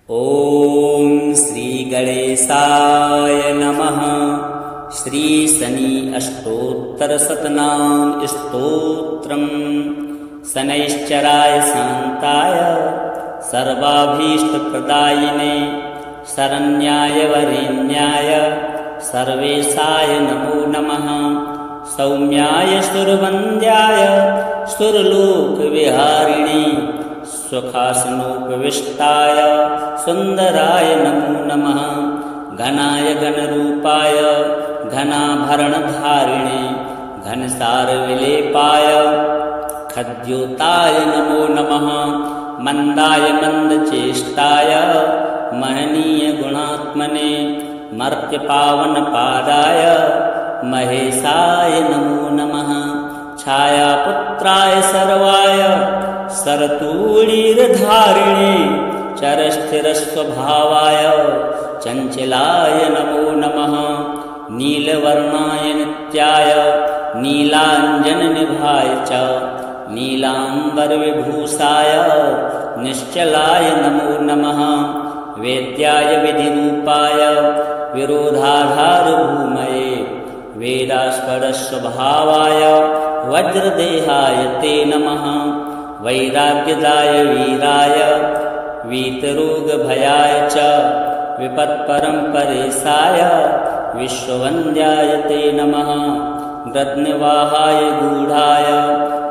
ॐ श्री गणेशाय नमः। श्री शनि अष्टोत्तरशतनाम स्तोत्रम्। शनैश्चराय शान्ताय सर्वाभीष्टप्रदायिने शरण्याय वरेण्याय सर्वेशाय नमो नमः। सौम्याय सुरवन्द्याय सुरलोकविहारिणे सुखासनोपविष्टाय सुन्दराय नमो नमः। घनाय घनरूपाय घनाभरणधारिणे घनसारविलेपाय खद्योताय नमो नमः। मन्दाय मन्दचेष्टाय महनीय गुणात्मने मर्त्यपावनपादाय महेशाय नमो नमः। छायापुत्राय सर्वाय सरतूणीरधारिणे चरस्थिरस्वभावाय चञ्चलाय नमो नमः। नीलवर्णाय नित्याय नीलाञ्जननिभाय च नीलाम्बरविभूषाय निश्चलाय नमो नमः। वेद्याय विधिरूपाय विरोधाधारभूमये वेदास्पदस्वभावाय वज्रदेहाय ते नमः। वैराग्यदाय वीराय वीतरोगभयाय च विपत्परम्परेशाय विश्ववन्द्याय ते नमः। गृध्निवाहाय गूढाय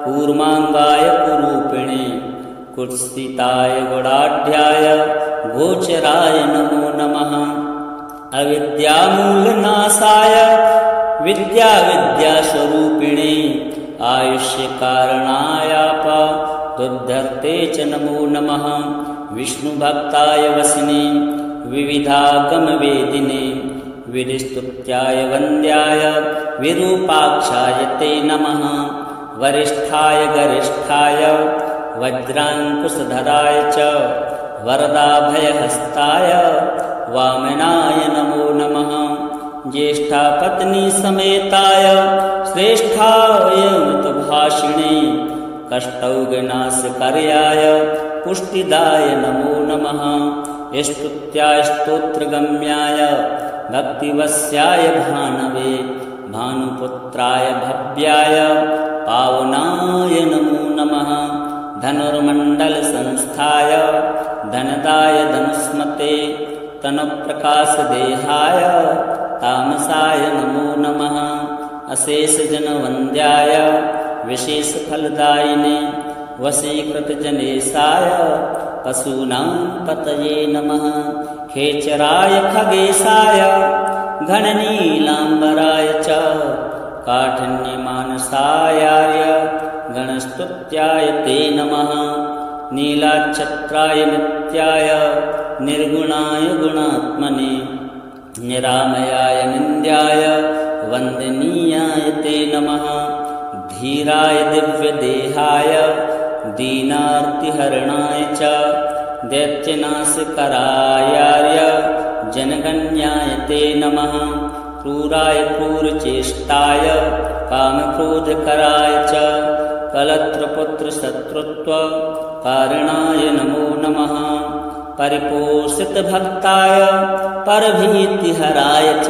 कूर्माङ्गाय कुरूपिणे कुत्सिताय गुडाढ्याय गोचराय नमो नमः। अविद्यामूलनाशाय विद्यास्वरूपिणे आयुष्यकारणायापदुद्धर्ते च नमो नमः। विष्णुभक्ताय वसिने विविधागमवेदिने विधिस्तुत्याय वन्द्याय विरूपाक्षाय ते नमः। वरिष्ठाय गरिष्ठाय वज्राङ्कुशधराय च वरदाभयहस्ताय वामनाय नमो नमः। ज्येष्ठापत्नी समेताय श्रेष्ठाय मृतभाषिणे कष्टौघनाशकर्याय पुष्टिदाय नमो नमः। स्तुत्याय स्तोत्रगम्याय भक्तिवश्याय भानवे भानुपुत्राय भव्याय पावनाय नमो नमः। धनुर्मण्डलसंस्थाय धनदाय धनुष्मते तनुप्रकाशदेहाय तामसाय नमो नमः। अशेषजनवन्द्याय विशेषफलदायिने वशीकृतजनेशाय पशूनां पतये नमः। खेचराय खगेशाय घननीलाम्बराय च काठिन्यमानसायार्य गणस्तुत्याय ते नमः। नीलाच्छत्राय नित्याय निर्गुणाय गुणात्मने निरामयाय निन्द्याय वन्दनीयाय ते नमः। धीराय दिव्यदेहाय दीनार्तिहरणाय च दैत्यनाशकरायार्य जनगण्याय ते नमः। क्रूराय क्रूरचेष्टाय कामक्रोधकराय च कलत्रपुत्रशत्रुत्वकारणाय नमो नमः। परिपोषितभक्ताय परभीतिहराय च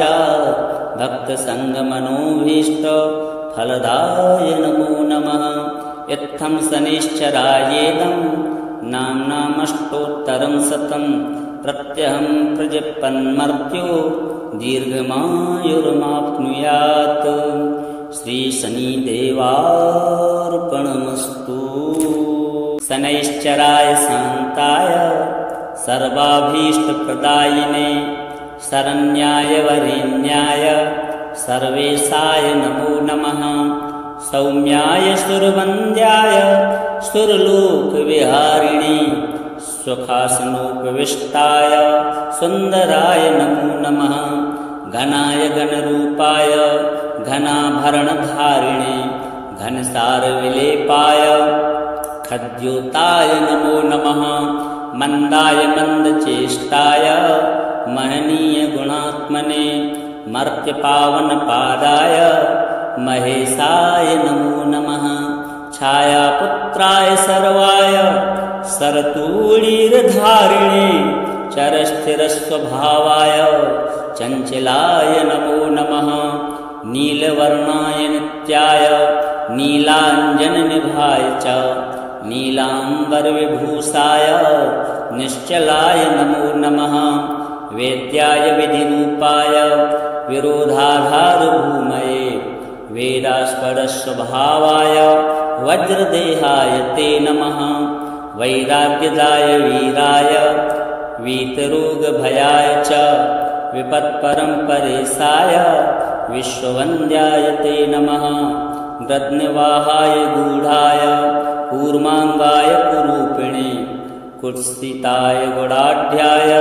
भक्तसङ्गमनोभीष्टफलदाय नमो नमः। इत्थं शनिश्चरायेदं नाम्नामष्टोत्तरं शतं प्रत्यहं प्रजपन्मर्त्यो दीर्घमायुर्माप्नुयात्। श्रीशनिदेवार्पणमस्तु। शनैश्चराय शान्ताय सर्वाभीष्टप्रदायिने शरण्याय वरेण्याय सर्वेशाय नमो नमः। सौम्याय सुरवन्द्याय सुरलोकविहारिणे सुखासनोपविष्टाय सुन्दराय नमो नमः। घनाय घनरूपाय घनाभरणधारिणे घनसारविलेपाय खद्योताय नमो नमः। मन्दाय मन्दचेष्टाय महनीय गुणात्मने मर्त्यपावनपादाय महेशाय नमो नमः। छायापुत्राय सर्वाय सरतूणीरधारिणे चरस्थिरस्वभावाय चञ्चलाय नमो नमः। नीलवर्णाय नित्याय नीलाञ्जननिभाय च नीलाम्बरविभूषाय निश्चलाय नमो नमः। वेद्याय विधिरूपाय विरोधाधारभूमये वेदास्पदस्वभावाय वज्रदेहाय ते नमः। वैराग्यदाय वीराय वीतरोगभयाय च विपत्परम्परेशाय विश्ववन्द्याय ते नमः। गद्निवाहाय गूढाय कूर्माङ्गाय कुरूपिणे कुत्सिताय गुडाढ्याय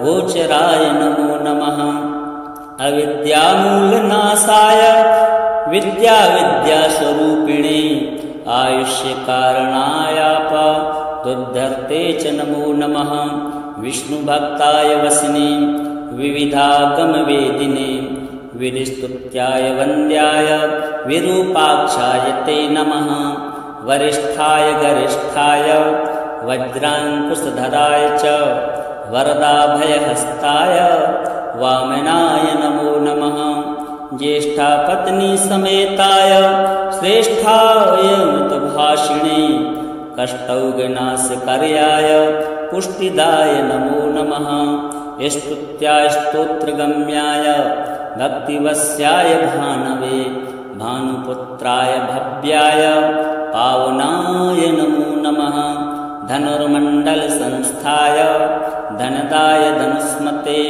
गोचराय नमो नमः। अविद्यामूलनाशाय विद्यास्वरूपिणे आयुष्यकारणायापदुद्धर्ते च नमो नमः। विष्णुभक्ताय वसिने विविधागमवेदिने विधिस्तुत्याय वन्द्याय विरूपाक्षाय ते नमः। वरिष्ठाय गरिष्ठाय वज्राङ्कुशधराय च वरदाभयहस्ताय वामनाय नमो नमः। ज्येष्ठापत्नी समेताय श्रेष्ठाय मृतभाषिणे कष्टौघनाशकर्याय पुष्टिदाय नमो नमः। स्तुत्याय स्तोत्रगम्याय भक्तिवस्याय भानवे भानुपुत्राय भव्याय पावनाय नमो नमः। धनुर्मण्डलसंस्थाय धनदाय धनुस्मते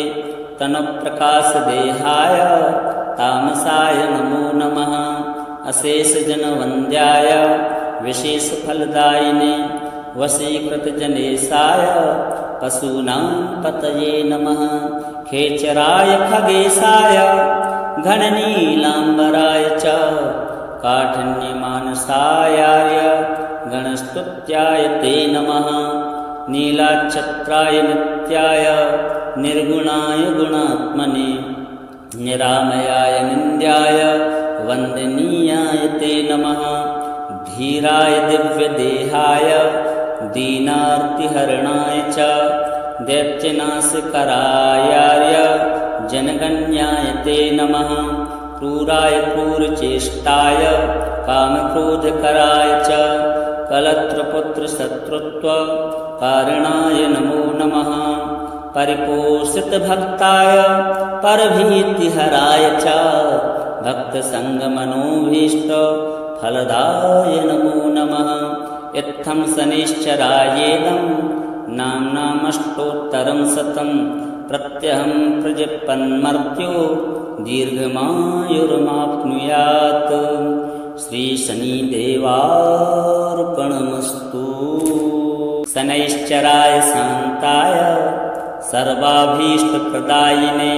तनुप्रकाशदेहाय तामसाय नमो नमः। अशेषजनवन्द्याय विशेषफलदायिने वशीकृतजनेशाय पशूनां पतये नमः। खेचराय खगेशाय घननीलाम्बराय च काठिन्यमानसायाय गणस्तुत्याय ते नमः। नीलाच्छत्राय नित्याय निर्गुणाय गुणात्मने निरामयाय निन्द्याय वन्दनीयाय ते नमः। धीराय दिव्यदेहाय दीनार्तिहरणाय च दैत्यनाशकरायार्य जनगण्याय ते नमः। क्रूराय क्रूरचेष्टाय कामक्रोधकराय च कलत्रपुत्रशत्रुत्वकारणाय नमो नमः। परिपोषितभक्ताय परभीतिहराय च भक्तसङ्गमनोभीष्टफलदाय नमो नमः। इत्थं शनिश्चरायेदं नाम्नामष्टोत्तरं शतं प्रत्यहं प्रजपन्मर्त्यो दीर्घमायुर्माप्नुयात्। श्रीशनिदेवार्पणमस्तु। शनैश्चराय शान्ताय सर्वाभीष्टप्रदायिने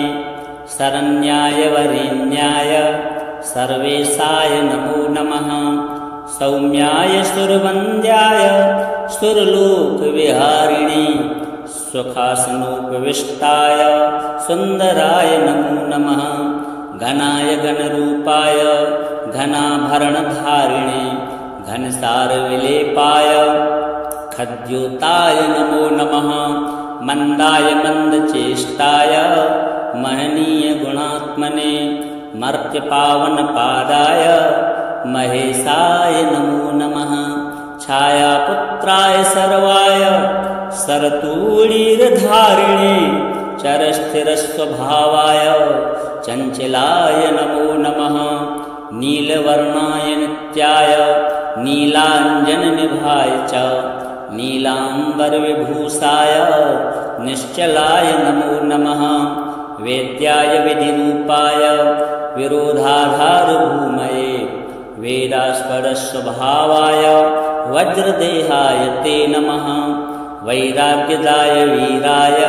शरण्याय वरेण्याय सर्वेशाय नमो नमः। सौम्याय सुरवन्द्याय सुरलोकविहारिणे सुखासनोपविष्टाय सुन्दराय नमो नमः। घनाय घनरूपाय घनाभरणधारिणे घनसारविलेपाय खद्योताय नमो नमः। मन्दाय मन्दचेष्टाय महनीय गुणात्मने मर्त्यपावनपादाय महेशाय नमो नमः। छायापुत्राय सर्वाय सरतूणीरधारिणे चरस्थिरस्वभावाय चञ्चलाय नमो नमः। नीलवर्णाय नित्याय नीलाञ्जननिभाय च नीलाम्बरविभूषाय निश्चलाय नमो नमः। वेद्याय विधिरूपाय विरोधाधारभूमये वेदास्पदस्वभावाय वज्रदेहाय ते नमः। वैराग्यदाय वीराय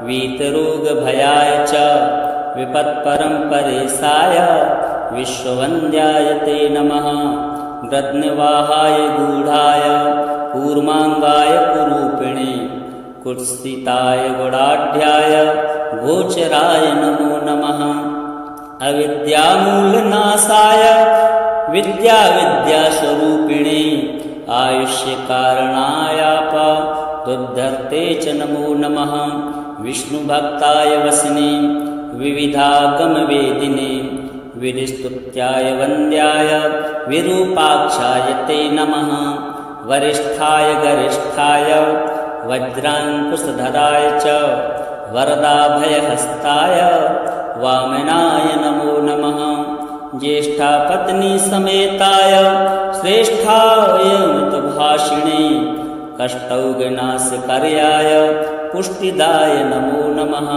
वीतरोगभयाय च विपत्परम्परेशाय विश्ववन्द्याय ते नमः। गद्निवाहाय गूढाय कूर्माङ्गाय कुरूपिणे कुत्सिताय गुडाढ्याय गोचराय नमो नमः। अविद्यामूलनाशाय विद्यास्वरूपिणे आयुष्यकारणायापदुद्धर्ते तुद्धर्ते च नमो नमः। विष्णुभक्ताय वसने विविधागमवेदिने विधिस्तुत्याय वन्द्याय विरूपाक्षाय ते नमः। वरिष्ठाय गरिष्ठाय वज्राङ्कुशधराय च वरदाभयहस्ताय वामनाय नमो नमः। ज्येष्ठापत्नी समेताय श्रेष्ठाय मृतभाषिणे कष्टौघनाशकर्याय पुष्टिदाय नमो नमः।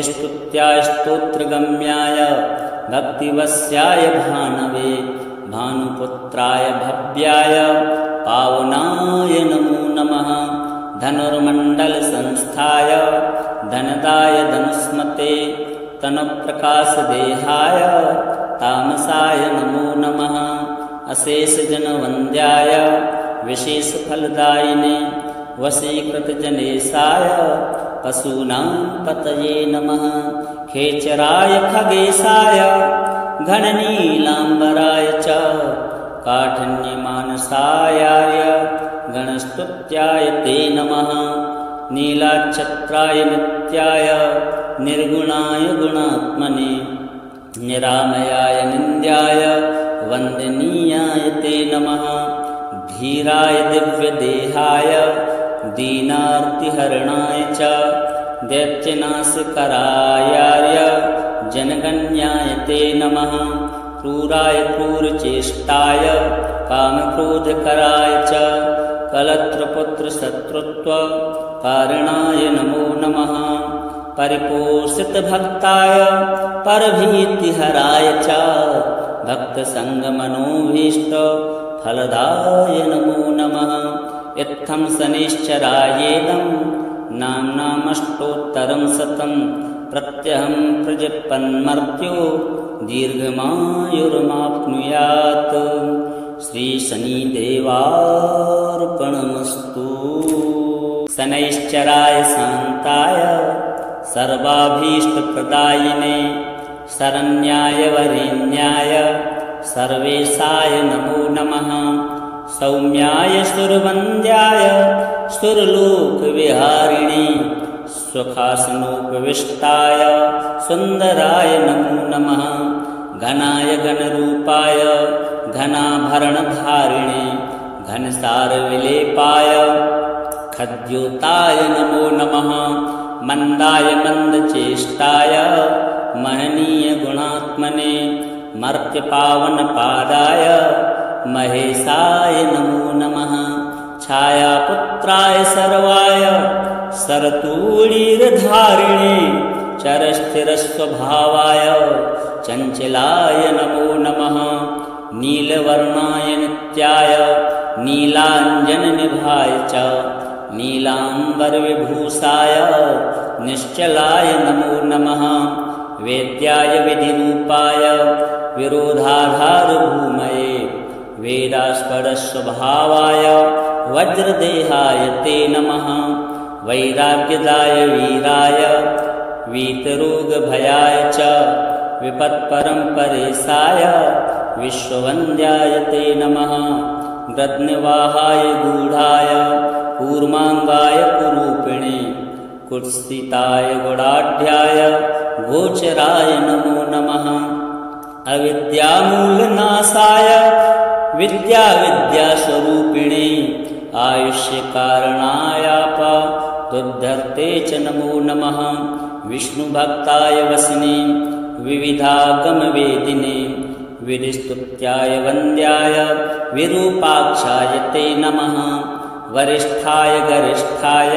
स्तुत्याय स्तोत्रगम्याय भक्तिवस्याय भानवे भानुपुत्राय भव्याय पावनाय नमो नमः। धनुर्मण्डलसंस्थाय धनदाय धनुष्मते तनुप्रकाशदेहाय तामसाय नमो नमः। अशेषजनवन्द्याय विशेषफलदायिने वशीकृतजनेशाय पशूनां पतये नमः। खेचराय खगेशाय घननीलाम्बराय च काठिन्यमानसायार्य गणस्तुत्याय ते नमः। नीलाच्छत्राय नित्याय निर्गुणाय गुणात्मने निरामयाय निन्द्याय वन्दनीयाय ते नमः। धीराय दिव्यदेहाय दीनार्तिहरणाय च दैत्यनाशकरायार्य जनगण्याय ते नमः। क्रूराय क्रूरचेष्टाय कामक्रोधकराय च कलत्रपुत्रशत्रुत्वकारणाय नमो नमः। परिपोषितभक्ताय परभीतिहराय च भक्तसङ्गमनोभीष्टफलदाय नमो नमः। इत्थं शनिश्चरायेदं नाम्नामष्टोत्तरं शतं प्रत्यहं प्रजपन्मर्त्यो दीर्घमायुर्माप्नुयात्। श्रीशनिदेवार्पणमस्तु। शनैश्चराय शान्ताय सर्वाभीष्टप्रदायिने शरण्याय वरेण्याय सर्वेशाय नमो नमः। सौम्याय सुरवन्द्याय सुरलोकविहारिणे सुखासनोपविष्टाय सुन्दराय नमो नमः। घनाय घनरूपाय घनाभरणधारिणे घनसारविलेपाय खद्योताय नमो नमः। मन्दाय मन्दचेष्टाय महनीयगुणात्मने मर्त्यपावनपादाय महेशाय नमो नमः। छायापुत्राय सर्वाय सरतूणीरधारिणे चरस्थिरस्वभावाय चञ्चलाय नमो नमः। नीलवर्णाय नित्याय नीलाञ्जननिभाय च नीलाम्बरविभूषाय निश्चलाय नमो नमः। वेद्याय विधिरूपाय विरोधाधारभूमये वेदास्पदस्वभावाय वज्रदेहाय ते नमः। वैराग्यदाय वीराय वीतरोगभयाय च विपत्परम्परेशाय विश्ववन्द्याय ते नमः। गद्निवाहाय गूढाय कूर्माङ्गाय कुरूपिणे कुत्सिताय गुडाढ्याय गोचराय नमो नमः। अविद्यामूलनाशाय विद्यास्वरूपिणे आयुष्यकारणायापदुद्धर्ते च नमो नमः। विष्णुभक्ताय वसने विविधागमवेदिने विधिस्तुत्याय वन्द्याय विरूपाक्षाय ते नमः। वरिष्ठाय गरिष्ठाय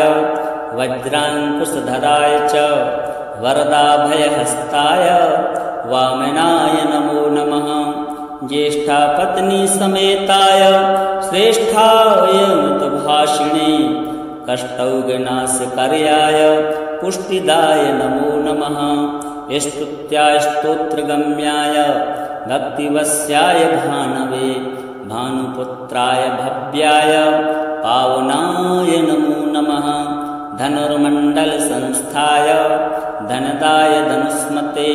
वज्राङ्कुशधराय च वरदाभयहस्ताय वामनाय नमो नमः। ज्येष्ठापत्नी समेताय श्रेष्ठाय मृतभाषिणे कष्टौघनाशकर्याय पुष्टिदाय नमो नमः। स्तुत्याय स्तोत्रगम्याय भक्तिवस्याय भानवे भानुपुत्राय भव्याय पावनाय नमो नमः। धनुर्मण्डलसंस्थाय धनदाय धनुष्मते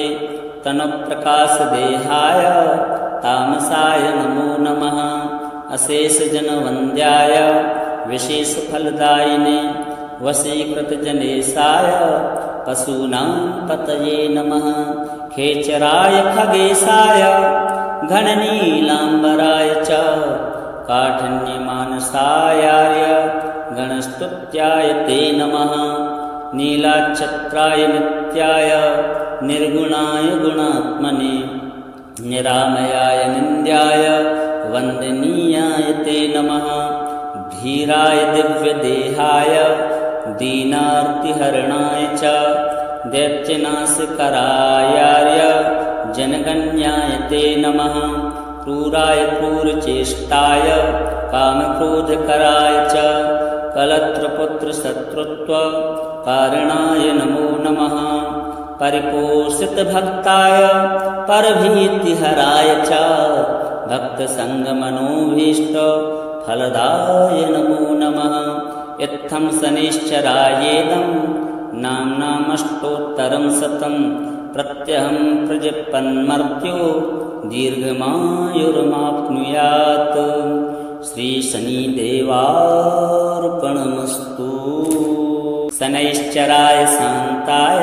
तनुप्रकाशदेहाय तामसाय नमो नमः। अशेषजनवन्द्याय विशेषफलदायिने वशीकृतजनेशाय पशूनां पतये नमः। खेचराय खगेशाय घननीलाम्बराय च काठिन्यमानसायार्य गणस्तुत्याय ते नमः। नीलाच्छत्राय नित्याय निर्गुणाय गुणात्मने निरामयाय निन्द्याय वन्दनीयाय ते नमः। धीराय दिव्यदेहाय दीनार्तिहरणाय च दैत्यनाशकरायार्य जनगण्याय ते नमः। क्रूराय क्रूरचेष्टाय कामक्रोधकराय च कलत्रपुत्रशत्रुत्वकारणाय नमो नमः। परिपोषितभक्ताय परभीतिहराय च भक्तसङ्गमनोभीष्टफलदाय नमो नमः। इत्थं शनिश्चरायेदं नाम्नामष्टोत्तरं शतं प्रत्यहं प्रजपन्मर्त्यो दीर्घमायुर्माप्नुयात्। श्रीशनिदेवार्पणमस्तु। शनैश्चराय शान्ताय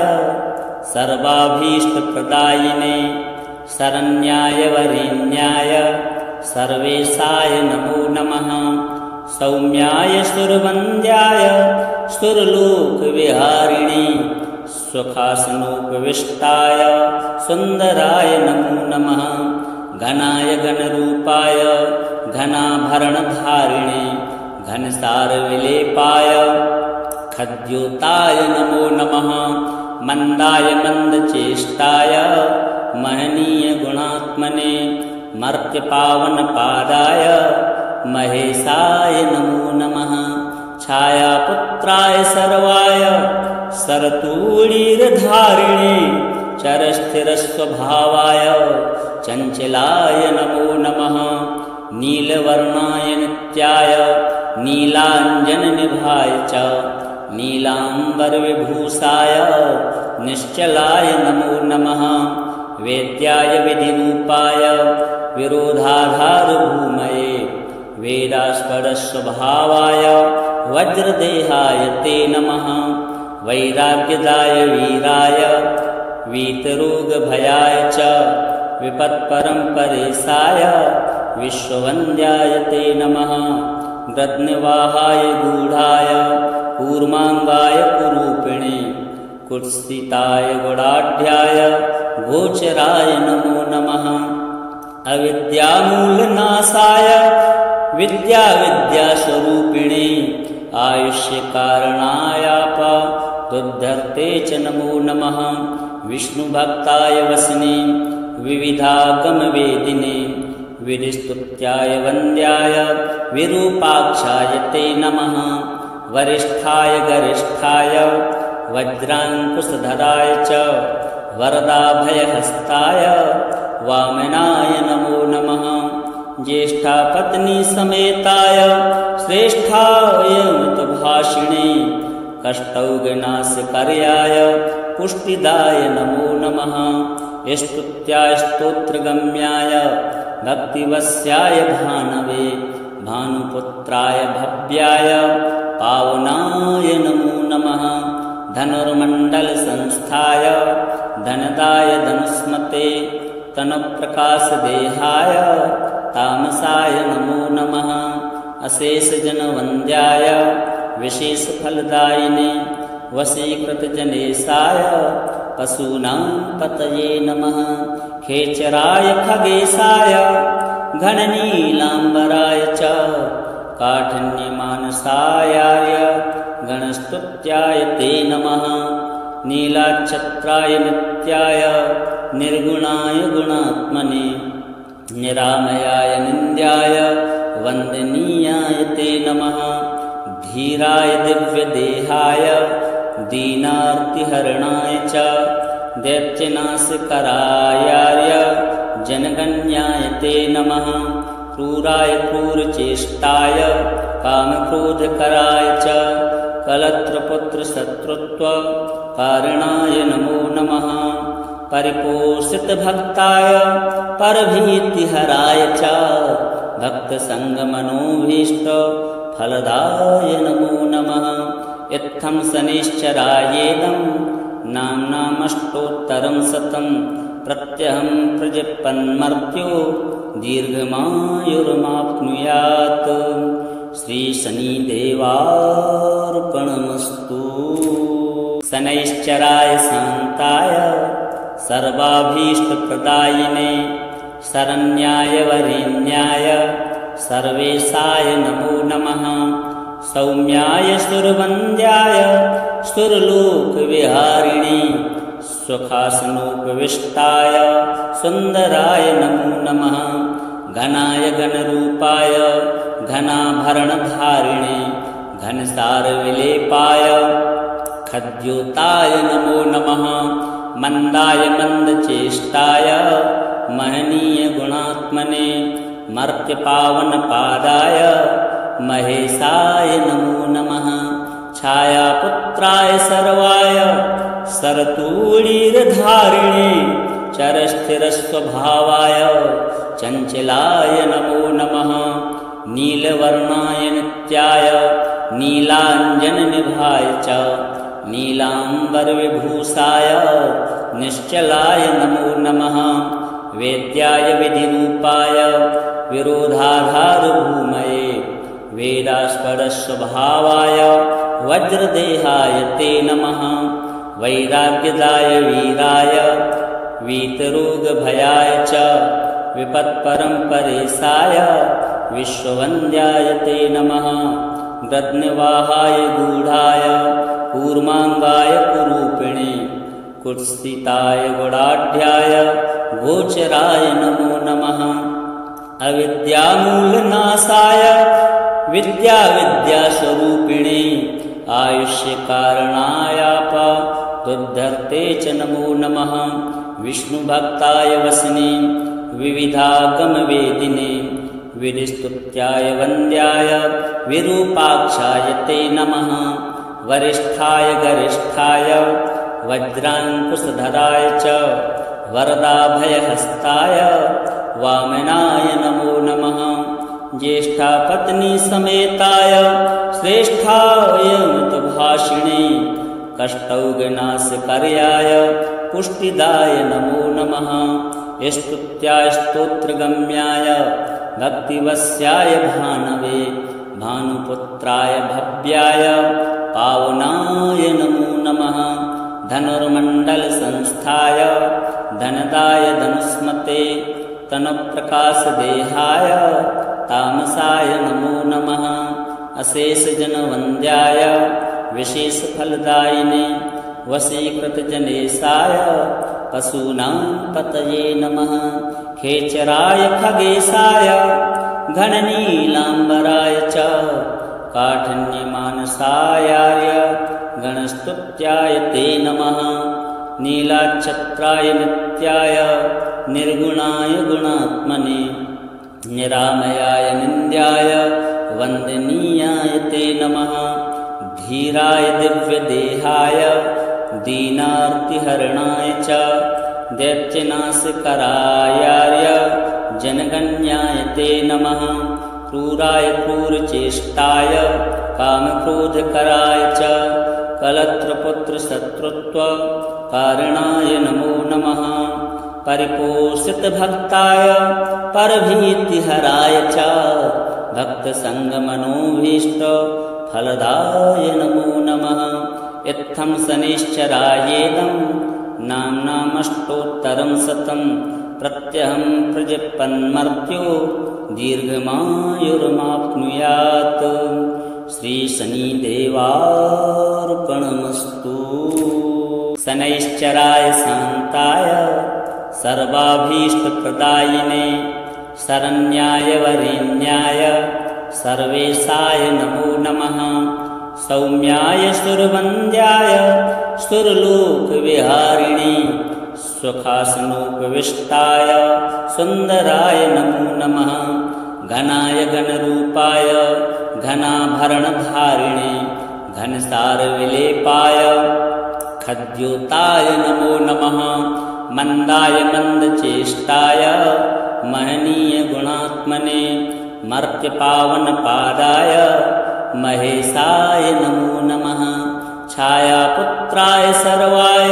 सर्वाभीष्टप्रदायिने शरण्याय वरेण्याय सर्वेशाय नमो नमः। सौम्याय सुरवन्द्याय सुरलोकविहारिणे सुखासनोपविष्टाय सुन्दराय नमो नमः। घनाय घनरूपाय घनाभरणधारिणे घनसारविलेपाय खद्योताय नमो नमः। मन्दाय मन्दचेष्टाय महनीय गुणात्मने मर्त्यपावनपादाय महेशाय नमो नमः। छायापुत्राय सर्वाय सरतूणीरधारिणे चरस्थिरस्वभावाय चञ्चलाय नमो नमः। नीलवर्णाय नित्याय नीलाञ्जननिभाय च नीलाम्बरविभूषाय निश्चलाय नमो नमः। वेद्याय विधिरूपाय विरोधाधारभूमये वेदास्पदस्वभावाय वज्रदेहाय ते नमः। वैराग्यदाय वीराय वीतरोगभयाय च विपत्परम्परेशाय विश्ववन्द्याय ते नमः। गृध्निवाहाय गूढाय कूर्माङ्गाय कुरूपिणे कुत्सिताय गुडाढ्याय गोचराय नमो नमः। अविद्यामूलनाशाय विद्यास्वरूपिणे आयुष्यकारणायापदुद्धर्ते च नमो नमः। विष्णुभक्ताय वसने विविधागमवेदिने विधिस्तुत्याय वन्द्याय विरूपाक्षाय ते नमः। वरिष्ठाय गरिष्ठाय वज्राङ्कुशधराय च वरदाभयहस्ताय वामनाय नमो नमः। ज्येष्ठापत्नी समेताय श्रेष्ठाय मृतभाषिणे कष्टौघनाशकर्याय पुष्टिदाय नमो नमः। स्तुत्याय स्तोत्रगम्याय भक्तिवस्याय भानवे भानुपुत्राय भव्याय पावनाय नमो नमः। धनुर्मण्डलसंस्थाय धनदाय धनुष्मते तनुप्रकाशदेहाय तामसाय नमो नमः। अशेषजनवन्द्याय विशेषफलदायिने वशीकृतजनेशाय पशूनां पतये नमः। खेचराय खगेशाय घननीलाम्बराय च काठिन्यमानसायार्य गणस्तुत्याय ते नमः। नीलाच्छत्राय नित्याय निर्गुणाय गुणात्मने निरामयाय निन्द्याय वन्दनीयाय ते नमः। धीराय दिव्यदेहाय दीनार्तिहरणाय च दैत्यनाशकरायार्य जनगण्याय ते नमः। क्रूराय क्रूरचेष्टाय कामक्रोधकराय च कलत्रपुत्रशत्रुत्वकारणाय नमो नमः। परिपोषितभक्ताय परभीतिहराय च भक्तसङ्गमनोभीष्टफलदाय फलदाय नमो नमः। इत्थं शनैश्चरायेदं नाम्नामष्टोत्तरं शतं प्रत्यहं प्रजपन्मर्त्यो दीर्घमायुर्माप्नुयात्। श्रीशनिदेवार्पणमस्तु। शनैश्चराय शान्ताय सर्वाभीष्टप्रदायिने शरण्याय वरेण्याय सर्वेशाय नमो नमः। सौम्याय सुरवन्द्याय सुरलोकविहारिणे सुखासनोपविष्टाय सुन्दराय नमो नमः। घनाय घनरूपाय घनाभरणधारिणे घनसारविलेपाय खद्योताय नमो नमः। मन्दाय मन्दचेष्टाय महनीयगुणात्मने मर्त्यपावनपादाय महेशाय नमो नमः। छायापुत्राय सर्वाय सरतूळीरधारिणे चरस्थिरस्वभावाय चञ्चलाय नमो नमः। नीलवर्णाय नित्याय नीलाञ्जननिभाय च नीलाम्बरविभूषाय निश्चलाय नमो नमः। वेद्याय विधिरूपाय विरोधाधारभूमये वेदास्पदस्वभावाय वज्रदेहाय ते नमः। वैराग्यदाय वीराय वीतरोगभयाय च विपत्परम्परेशाय विश्ववन्द्याय ते नमः। गद्निवाहाय गूढाय कूर्माङ्गाय कुरूपिणे कुत्सिताय गुडाढ्याय गोचराय नमो नमः। अविद्यामूलनाशाय विद्यास्वरूपिणे आयुष्यकारणायापदुद्धर्ते च नमो नमः। विष्णुभक्ताय वसने विविधागमवेदिने विधिस्तुत्याय वन्द्याय विरूपाक्षाय ते नमः। वरिष्ठाय गरिष्ठाय वज्राङ्कुशधराय च वरदाभयहस्ताय वामनाय नमो नमः। ज्येष्ठापत्नी समेताय श्रेष्ठाय मृतभाषिणे कष्टौघनाशकर्याय पुष्टिदाय नमो नमः। स्तुत्याय स्तोत्रगम्याय भक्तिवस्याय भानवे भानुपुत्राय भव्याय पावनाय नमो नमः। धनुर्मण्डलसंस्थाय धनदाय धनुष्मते तनुप्रकाशदेहाय तामसाय नमो नमः। अशेषजनवन्द्याय विशेषफलदायिने वशीकृतजनेशाय पशूनां पतये नमः। खेचराय खगेशाय घननीलाम्बराय च काठिन्यमानसायाय गणस्तुत्याय ते नमः। नीलाच्छत्राय नित्याय निर्गुणाय गुणात्मने निरामयाय निन्द्याय वन्दनीयाय ते नमः। धीराय दिव्यदेहाय दीनार्तिहरणाय च दैत्यनाशकरायार्य जनगण्याय ते नमः। क्रूराय क्रूरचेष्टाय कामक्रोधकराय च कलत्रपुत्रशत्रुत्वकारणाय नमो नमः। परिपोषितभक्ताय परभीतिहराय च भक्तसङ्गमनोभीष्टफलदाय नमो नमः। इत्थं शनैश्चरायेदं नाम्नामष्टोत्तरं शतं प्रत्यहं प्रजपन्मर्त्यो दीर्घमायुर्माप्नुयात्। श्रीशनिदेवार्पणमस्तु। शनैश्चराय शान्ताय सर्वाभीष्टप्रदायिने शरण्याय वरेण्याय सर्वेशाय नमो नमः। सौम्याय सुरवन्द्याय सुरलोकविहारिणे सुखासनोपविष्टाय सुन्दराय नमो नमः। घनाय घनरूपाय घनाभरणधारिणे घनसारविलेपाय खद्योताय नमो नमः। मन्दाय मन्दचेष्टाय महनीयगुणात्मने मर्त्यपावनपादाय महेशाय नमो नमः। छायापुत्राय सर्वाय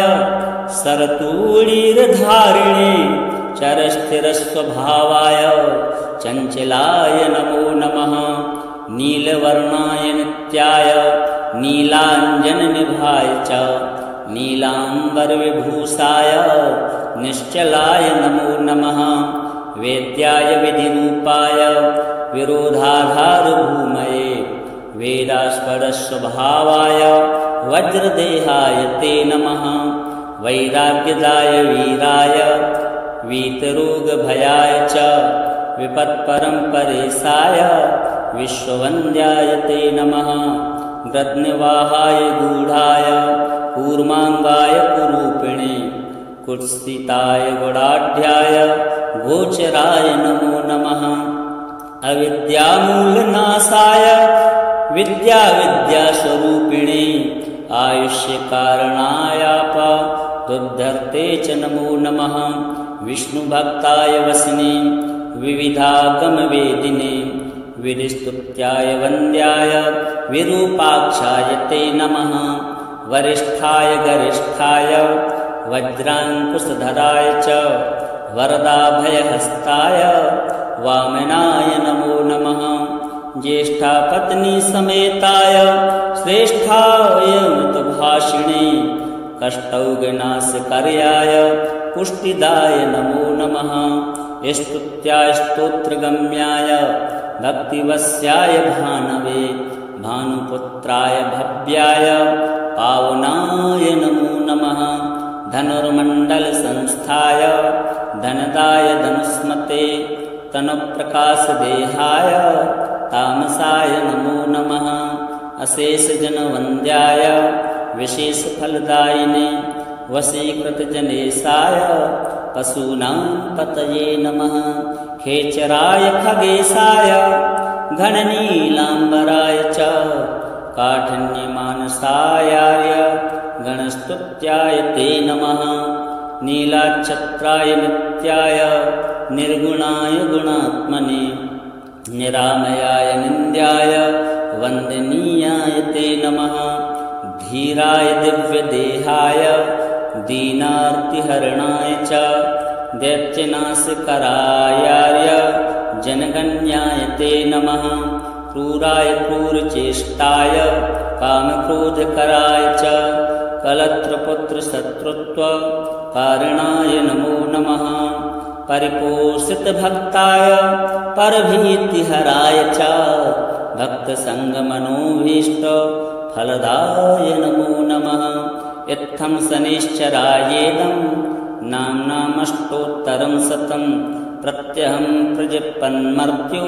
सरतूलीर्धारिणे चरस्थिरस्वभावाय चञ्चलाय नमो नमः। नीलवर्णाय नित्याय नीलाञ्जननिभाय च नीलाम्बरविभूषाय निश्चलाय नमो नमः। वेद्याय विधिरूपाय विरोधाधारभूमये वेदास्पदस्वभावाय वज्रदेहाय ते नमः। वैराग्यदाय वीराय वीतरोगभयाय च विपत्परम्परेशाय विश्ववन्द्याय ते नमः। गृध्निवाहाय गूढाय कूर्माङ्गाय कुरूपिणे कुत्सिताय गुडाढ्याय गोचराय नमो नमः। अविद्यामूलनाशाय विद्यास्वरूपिणे आयुष्यकारणायापदुद्धर्ते च नमो नमः। विष्णुभक्ताय वसिने विविधागमवेदिने विधिस्तुत्याय वन्द्याय विरूपाक्षाय ते नमः। वरिष्ठाय गरिष्ठाय वज्राङ्कुशधराय च वरदाभयहस्ताय वामनाय नमो नमः। ज्येष्ठापत्नी समेताय श्रेष्ठाय मृतभाषिणे कष्टौघनाशकर्याय पुष्टिदाय नमो नमः। स्तुत्याय स्तोत्रगम्याय भक्तिवस्याय भानवे भानुपुत्राय भव्याय पावनाय नमो नमः। धनुर्मण्डलसंस्थाय धनदाय धनुस्मते तनुप्रकाशदेहाय तामसाय नमो नमः। अशेषजनवन्द्याय विशेषफलदायिने वशीकृतजनेशाय पशूनां पतये नमः। खेचराय खगेशाय घननीलाम्बराय च काठिन्यमानसायार्य गणस्तुत्याय ते नमः। नीलाक्षत्राय नित्याय निर्गुणाय गुणात्मने निरामयाय निन्द्याय वन्दनीयाय ते नमः। धीराय दिव्यदेहाय दीनार्तिहरणाय च दैत्यनाशकरायार्य जनगण्याय ते नमः। क्रूराय क्रूरचेष्टाय कामक्रोधकराय च कलत्रपुत्रशत्रुत्वकारणाय नमो नमः। परिपोषितभक्ताय परभीतिहराय च भक्तसङ्गमनोभीष्टफलदाय नमो नमः। इत्थं शनिश्चरायेदं नाम्नामष्टोत्तरं शतं प्रत्यहं प्रजपन्मर्त्यो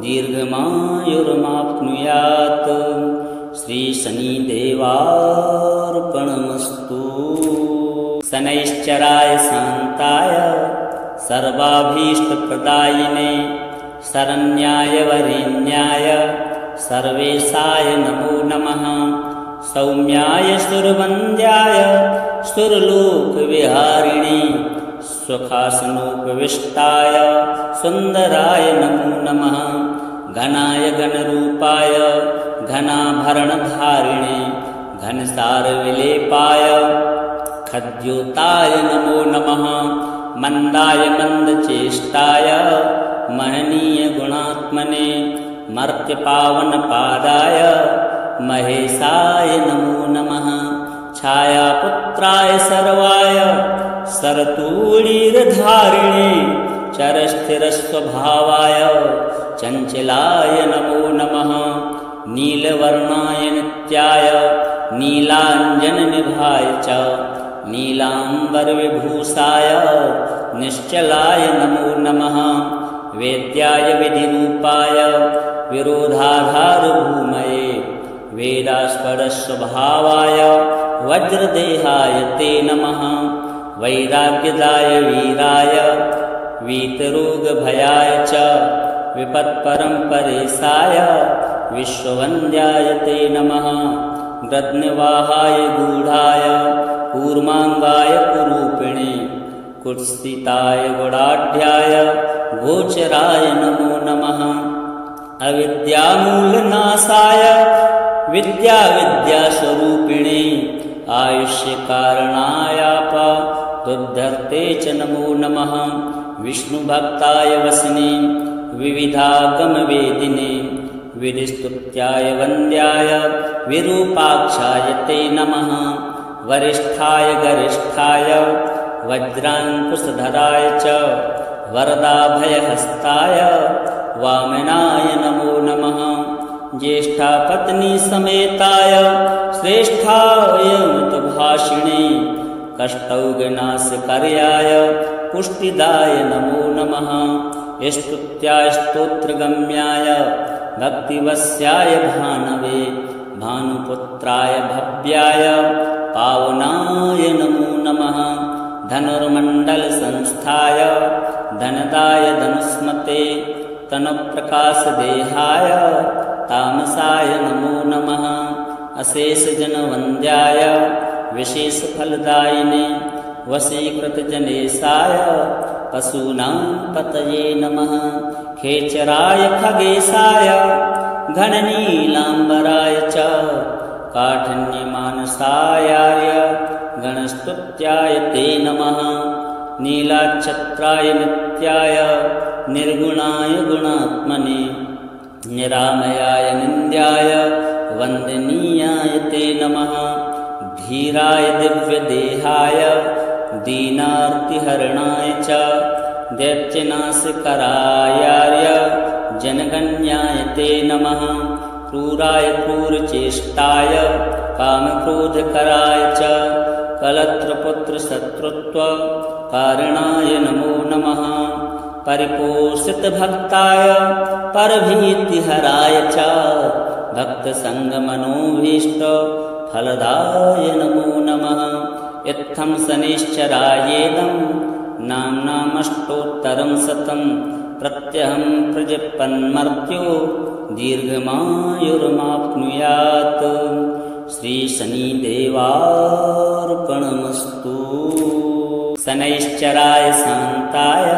दीर्घमायुर्माप्नुयात्। श्रीशनिदेवार्पणमस्तु। शनैश्चराय शान्ताय सर्वाभीष्टप्रदायिने शरण्याय वरेण्याय सर्वेशाय नमो नमः। सौम्याय सुरवन्द्याय सुरलोकविहारिणे सुखासनोपविष्टाय सुन्दराय नमो नमः। घनाय घनरूपाय घनाभरणधारिणे घनसारविलेपाय खद्योताय नमो नमः। मन्दाय मन्दचेष्टाय महनीयगुणात्मने मर्त्यपावनपादाय महेशाय नमो नमः। छायापुत्राय सर्वाय सरतूलीर्धारिणे चरस्थिरस्वभावाय चञ्चलाय नमो नमः। नीलवर्णाय नित्याय नीलाञ्जननिभाय च नीलाम्बरविभूषाय निश्चलाय नमो नमः। वेद्याय विधिरूपाय विरोधाधारभूमये वेदास्पदस्वभावाय वज्रदेहाय ते नमः। वैराग्यदाय वीराय वीतरोगभयाय च विपत्परम्परेशाय विश्ववन्द्याय ते नमः। गृध्निवाहाय गूढाय कूर्माङ्गाय कुरूपिणे कुत्सिताय गुडाढ्याय गोचराय नमो नमः। अविद्यामूलनाशाय विद्याविद्यास्वरूपिणे आयुष्यकारणायापदुद्धर्ते च नमो नमः। विष्णुभक्ताय वसने विविधागमवेदिने विधिस्तुत्याय वन्द्याय विरूपाक्षाय ते नमः। वरिष्ठाय गरिष्ठाय वज्राङ्कुशधराय च वरदाभयहस्ताय वामनाय नमो नमः। ज्येष्ठापत्नी समेताय श्रेष्ठाय मृतभाषिणे कष्टौघनाशकर्याय पुष्टिदाय नमो नमः। स्तुत्याय स्तोत्रगम्याय भक्तिवस्याय भानवे भानुपुत्राय भव्याय पावनाय नमो नमः। धनुर्मण्डलसंस्थाय धनदाय धनुष्मते तनुप्रकाशदेहाय तामसाय नमो नमः। अशेषजनवन्द्याय विशेषफलदायिने वशीकृतजनेशाय पशूनां पतये नमः। खेचराय खगेशाय घननीलाम्बराय च काठिन्यमानसायाय गणस्तुत्याय ते नमः। नीलाच्छत्राय नित्याय निर्गुणाय गुणात्मने निरामयाय निन्द्याय वन्दनीयाय ते नमः। धीराय दिव्यदेहाय दीनार्तिहरणाय च दैत्यनाशकरायार्य जनगण्याय ते नमः। क्रूराय क्रूरचेष्टाय कामक्रोधकराय च कलत्रपुत्रशत्रुत्वकारणाय नमो नमः। परिपोषितभक्ताय परभीतिहराय च भक्तसङ्गमनोभीष्टफलदाय नमो नमः। इत्थं शनिश्चरायेदं नाम्नामष्टोत्तरं शतं प्रत्यहं प्रजपन्मर्त्यो दीर्घमायुर्माप्नुयात्। श्रीशनिदेवार्पणमस्तु। शनैश्चराय शान्ताय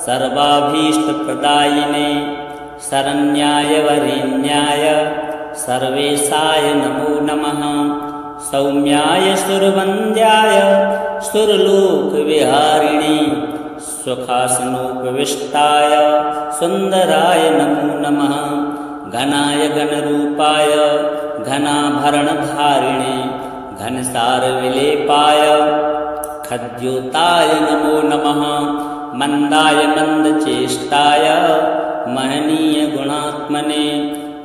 सर्वाभीष्टप्रदायिने शरण्याय वरेण्याय सर्वेशाय नमो नमः। सौम्याय सुरवन्द्याय सुरलोकविहारिणे सुखासनोपविष्टाय सुन्दराय नमो नमः। घनाय घनरूपाय घनाभरणधारिणे घनसारविलेपाय खद्योताय नमो नमः। मन्दाय मन्दचेष्टाय महनीय गुणात्मने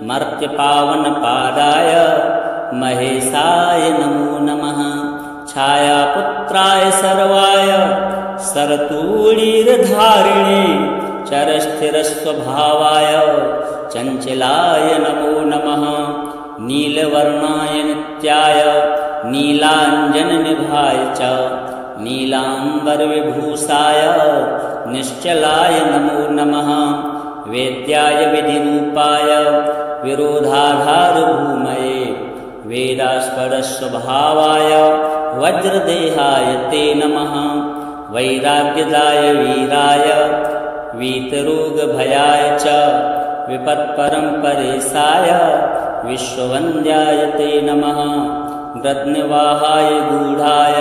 मर्त्यपावनपादाय महेशाय नमो नमः। छायापुत्राय सर्वाय सरतूणीरधारिणे चरस्थिरस्वभावाय चञ्चलाय नमो नमः। नीलवर्णाय नित्याय नीलाञ्जननिभाय च नीलाम्बरविभूषाय निश्चलाय नमो नमः। वेद्याय विधिरूपाय विरोधाधारभूमये वेदास्पदस्वभावाय वज्रदेहाय ते नमः। वैराग्यदाय वीराय वीतरोगभयाय च विपत्परम्परेशाय विश्ववन्द्याय ते नमः। गद्निवाहाय गूढाय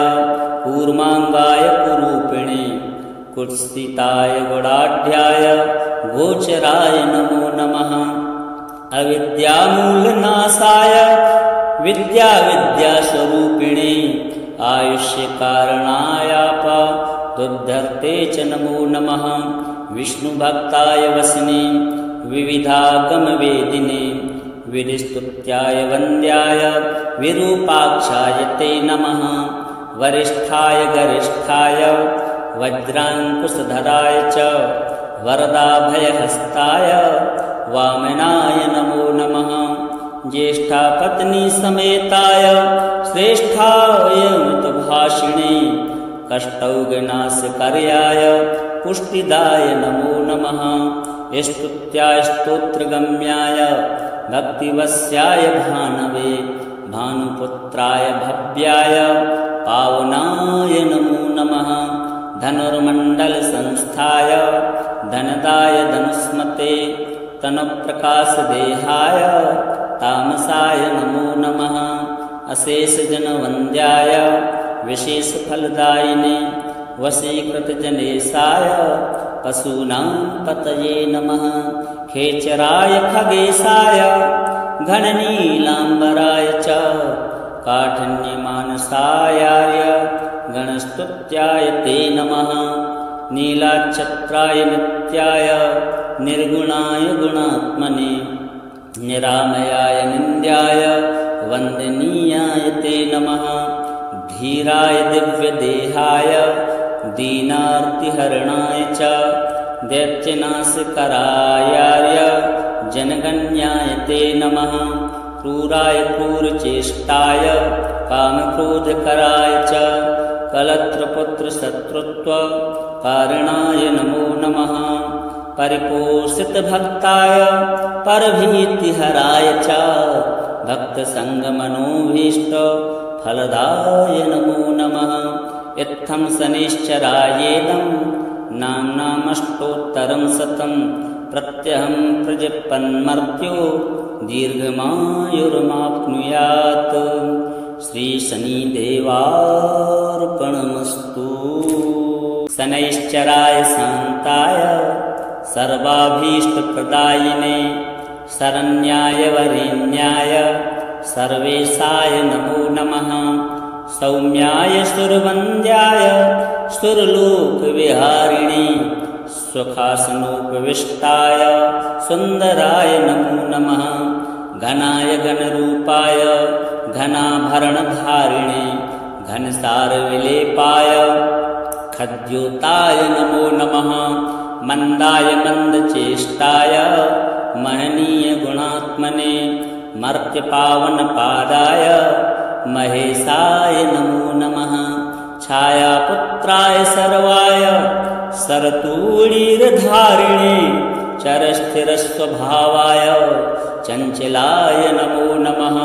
कूर्माङ्गाय कुरूपिणे कुत्सिताय गुडाढ्याय गोचराय नमो नमः। अविद्यामूलनाशाय विद्याविद्यास्वरूपिणे आयुष्यकारणायापदुद्धर्ते च नमो नमः। विष्णुभक्ताय वसने विविधागमवेदिने विधिस्तुत्याय वन्द्याय विरूपाक्षाय ते नमः। वरिष्ठाय गरिष्ठाय वज्राङ्कुशधराय च वरदाभयहस्ताय वामनाय नमो नमः। ज्येष्ठापत्नी समेताय श्रेष्ठाय मृतभाषिणे कष्टौघनाशकर्याय पुष्टिदाय नमो नमः। स्तुत्याय स्तोत्रगम्याय भक्तिवस्याय भानवे भानुपुत्राय भव्याय पावनाय नमो नमः। धनुर्मण्डलसंस्थाय धनदाय धनुष्मते तनुप्रकाशदेहाय तामसाय नमो नमः। अशेषजनवन्द्याय विशेषफलदायिने वशीकृतजनेशाय पशूनां पतये नमः। खेचराय खगेशाय घननीलाम्बराय च काठिन्यमानसायाय गणस्तुत्याय ते नमः। नीलाच्छत्राय नित्याय निर्गुणाय गुणात्मने निरामयाय निन्द्याय वन्दनीयाय ते नमः। धीराय दिव्यदेहाय दीनार्तिहरणाय च दैत्यनाशकरायाय जनगण्याय ते नमः। क्रूराय क्रूरचेष्टाय कामक्रोधकराय च कलत्रपुत्रशत्रुत्वकारणाय नमो नमः। परिपोषितभक्ताय परभीतिहराय च भक्तसङ्गमनोभीष्टफलदाय नमो नमः। इत्थं शनिश्चरायेदं नाम्नामष्टोत्तरं शतं प्रत्यहं प्रजपन्मर्त्यो दीर्घमायुर्माप्नुयात्। श्रीशनिदेवार्पणमस्तु। शनैश्चराय शान्ताय सर्वाभीष्टप्रदायिने शरण्याय वरेण्याय सर्वेशाय नमो नमः। सौम्याय सुरवन्द्याय सुरलोकविहारिणे सुखासनोपविष्टाय सुन्दराय नमो नमः। घनाय घनरूपाय घनाभरणधारिणे घनसारविलेपाय खद्योताय नमो नमः। मन्दाय मन्दचेष्टाय महनीयगुणात्मने मर्त्यपावनपादाय महेशाय नमो नमः। छायापुत्राय सर्वाय सरतूणीरधारिणे चरस्थिरस्वभावाय चञ्चलाय नमो नमः।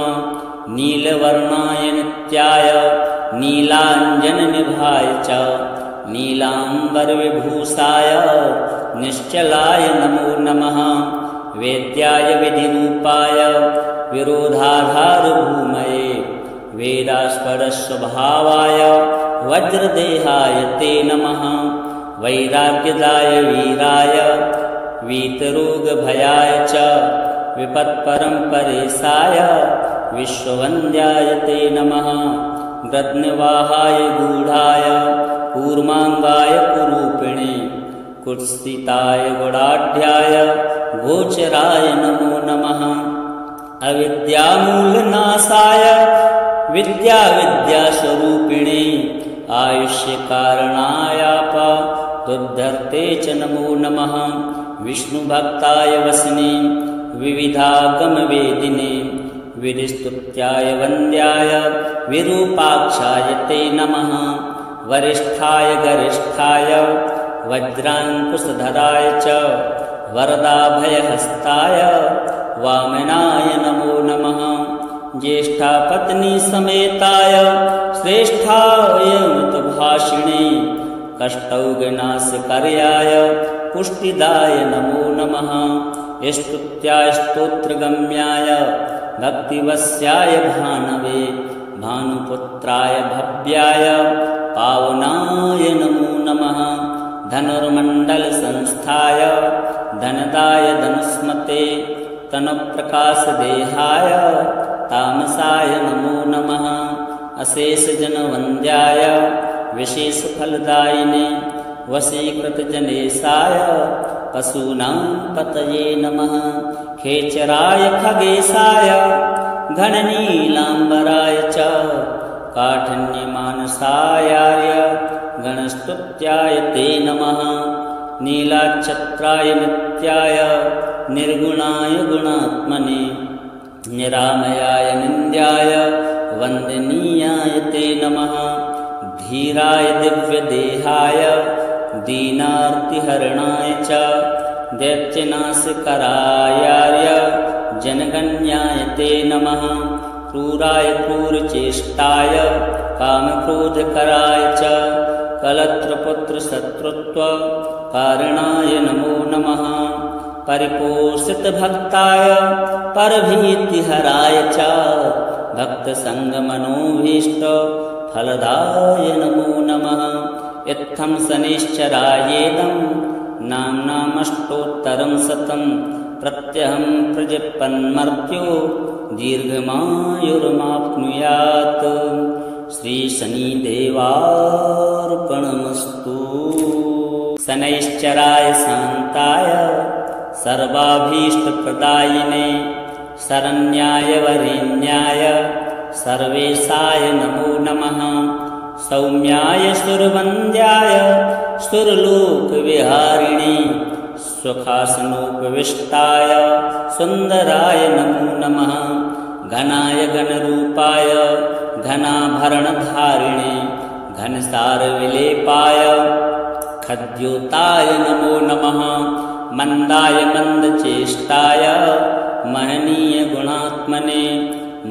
नीलवर्णाय नित्याय नीलाञ्जननिभाय च नीलाम्बरविभूषाय निश्चलाय नमो नमः। वेद्याय विधिरूपाय विरोधाधारभूमये वेदास्पदस्वभावाय वज्रदेहाय ते नमः। वैराग्यदाय वीराय वीतरोगभयाय च विपत्परम्परेशाय विश्ववन्द्याय ते नमः। गृध्नवाहाय गूढाय कूर्माङ्गाय कुरूपिणे कुत्सिताय गुडाढ्याय गोचराय नमो नमः। अविद्यामूलनाशाय विद्यास्वरूपिणे आयुष्यकारणायापदुद्धर्ते च नमो नमः। विष्णुभक्ताय वसने विविधागमवेदिने विधिस्तुत्याय वन्द्याय विरूपाक्षाय ते नमः। वरिष्ठाय गरिष्ठाय वज्राङ्कुशधराय च वरदाभयहस्ताय वामनाय नमो नमः। ज्येष्ठापत्नी समेताय श्रेष्ठाय मृतभाषिणे कष्टौघनाशकर्याय पुष्टिदाय नमो नमः। स्तुत्याय स्तोत्रगम्याय भक्तिवश्याय भानवे भानुपुत्राय भव्याय पावनाय नमो नमः। धनुर्मण्डलसंस्थाय धनदाय धनुष्मते तनुप्रकाशदेहाय तामसाय नमो नमः। अशेषजनवन्द्याय विशेषफलदायिने वशीकृतजनेशाय पशूनां पतये नमः। खेचराय खगेशाय घननीलाम्बराय च काठिन्यमानसायाय गणस्तुत्याय ते नमः। नीलाच्छत्राय नित्याय निर्गुणाय गुणात्मने निरामयाय निन्द्याय वन्दनीयाय ते नमः। धीराय दिव्यदेहाय दीनार्तिहरणाय च दैत्यनाशकरायाय जनगण्याय ते नमः। क्रूराय क्रूरचेष्टाय कामक्रोधकराय च कलत्रपुत्रशत्रुत्वकारणाय नमो नमः। परिपोषितभक्ताय परभीतिहराय च भक्तसङ्गमनोभीष्टफलदाय नमो नमः। इत्थं शनैश्चरायेदं नाम्नामष्टोत्तरं शतं प्रत्यहं प्रजपन्मर्त्यो दीर्घमायुर्माप्नुयात्। श्रीशनिदेवार्पणमस्तु। शनैश्चराय शान्ताय सर्वाभीष्टप्रदायिने शरण्याय वरेण्याय सर्वेशाय नमो नमः। सौम्याय सुरवन्द्याय सुरलोकविहारिणे सुखासनोपविष्टाय सुन्दराय नमो नमः। घनाय घनरूपाय घनाभरणधारिणे घनसारविलेपाय खद्योताय नमो नमः। मन्दाय मन्दचेष्टाय महनीय गुणात्मने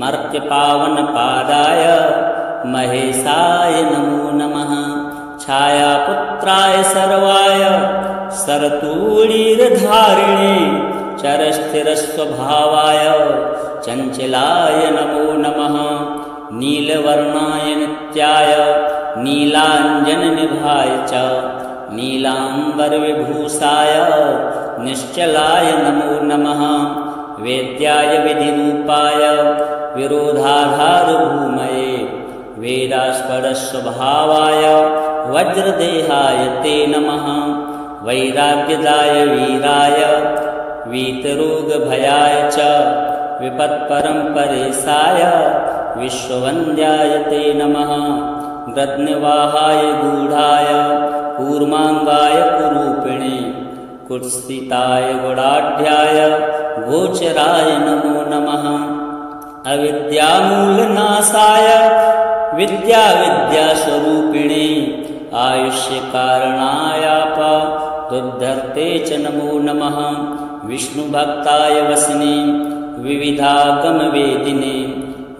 मर्त्यपावनपादाय महेशाय नमो नमः। छायापुत्राय सर्वाय सरतूणीरधारिणे चरस्थिरस्वभावाय चञ्चलाय नमो नमः। नीलवर्णाय नित्याय नीलाञ्जननिभाय च नीलाम्बरविभूषाय निश्चलाय नमो नमः। वेद्याय विधिरूपाय विरोधाधारभूमये वेदास्पदस्वभावाय वज्रदेहाय ते नमः। वैराग्यदाय वीराय वीतरोगभयाय च विपत्परम्परेशाय विश्ववन्द्याय ते नमः। गद्निवाहाय गूढाय कूर्माङ्गाय कुरूपिणे कुत्सिताय गुडाढ्याय गोचराय नमो नमः। अविद्यामूलनाशाय विद्यास्वरूपिणे आयुष्यकारणायापदुद्धर्ते च नमो नमः। विष्णुभक्ताय वसिने विविधागमवेदिने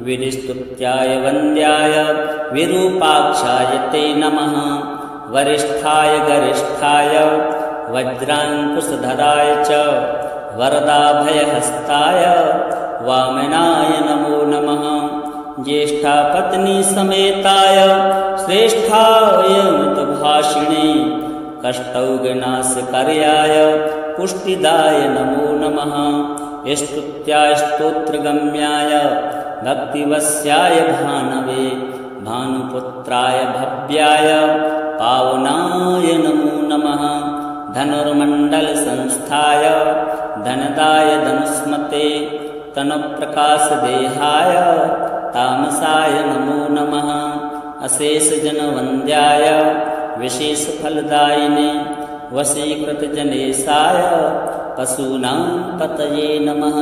विधिस्तुत्याय वन्द्याय विरूपाक्षाय ते नमः। वरिष्ठाय गरिष्ठाय वज्राङ्कुशधराय च वरदाभयहस्ताय वामनाय नमो नमः। ज्येष्ठापत्नी समेताय श्रेष्ठाय मितभाषिणे कष्टौघनाशकर्याय पुष्टिदाय नमो नमः। स्तुत्याय स्तोत्रगम्याय भक्तिवस्याय भानवे भानुपुत्राय भव्याय पावनाय नमो नमः। धनुर्मण्डलसंस्थाय धनदाय धनुष्मते तनुप्रकाशदेहाय तामसाय नमो नमः। अशेषजनवन्द्याय विशेषफलदायिने वशीकृतजनेशाय पशूनां पतये नमः।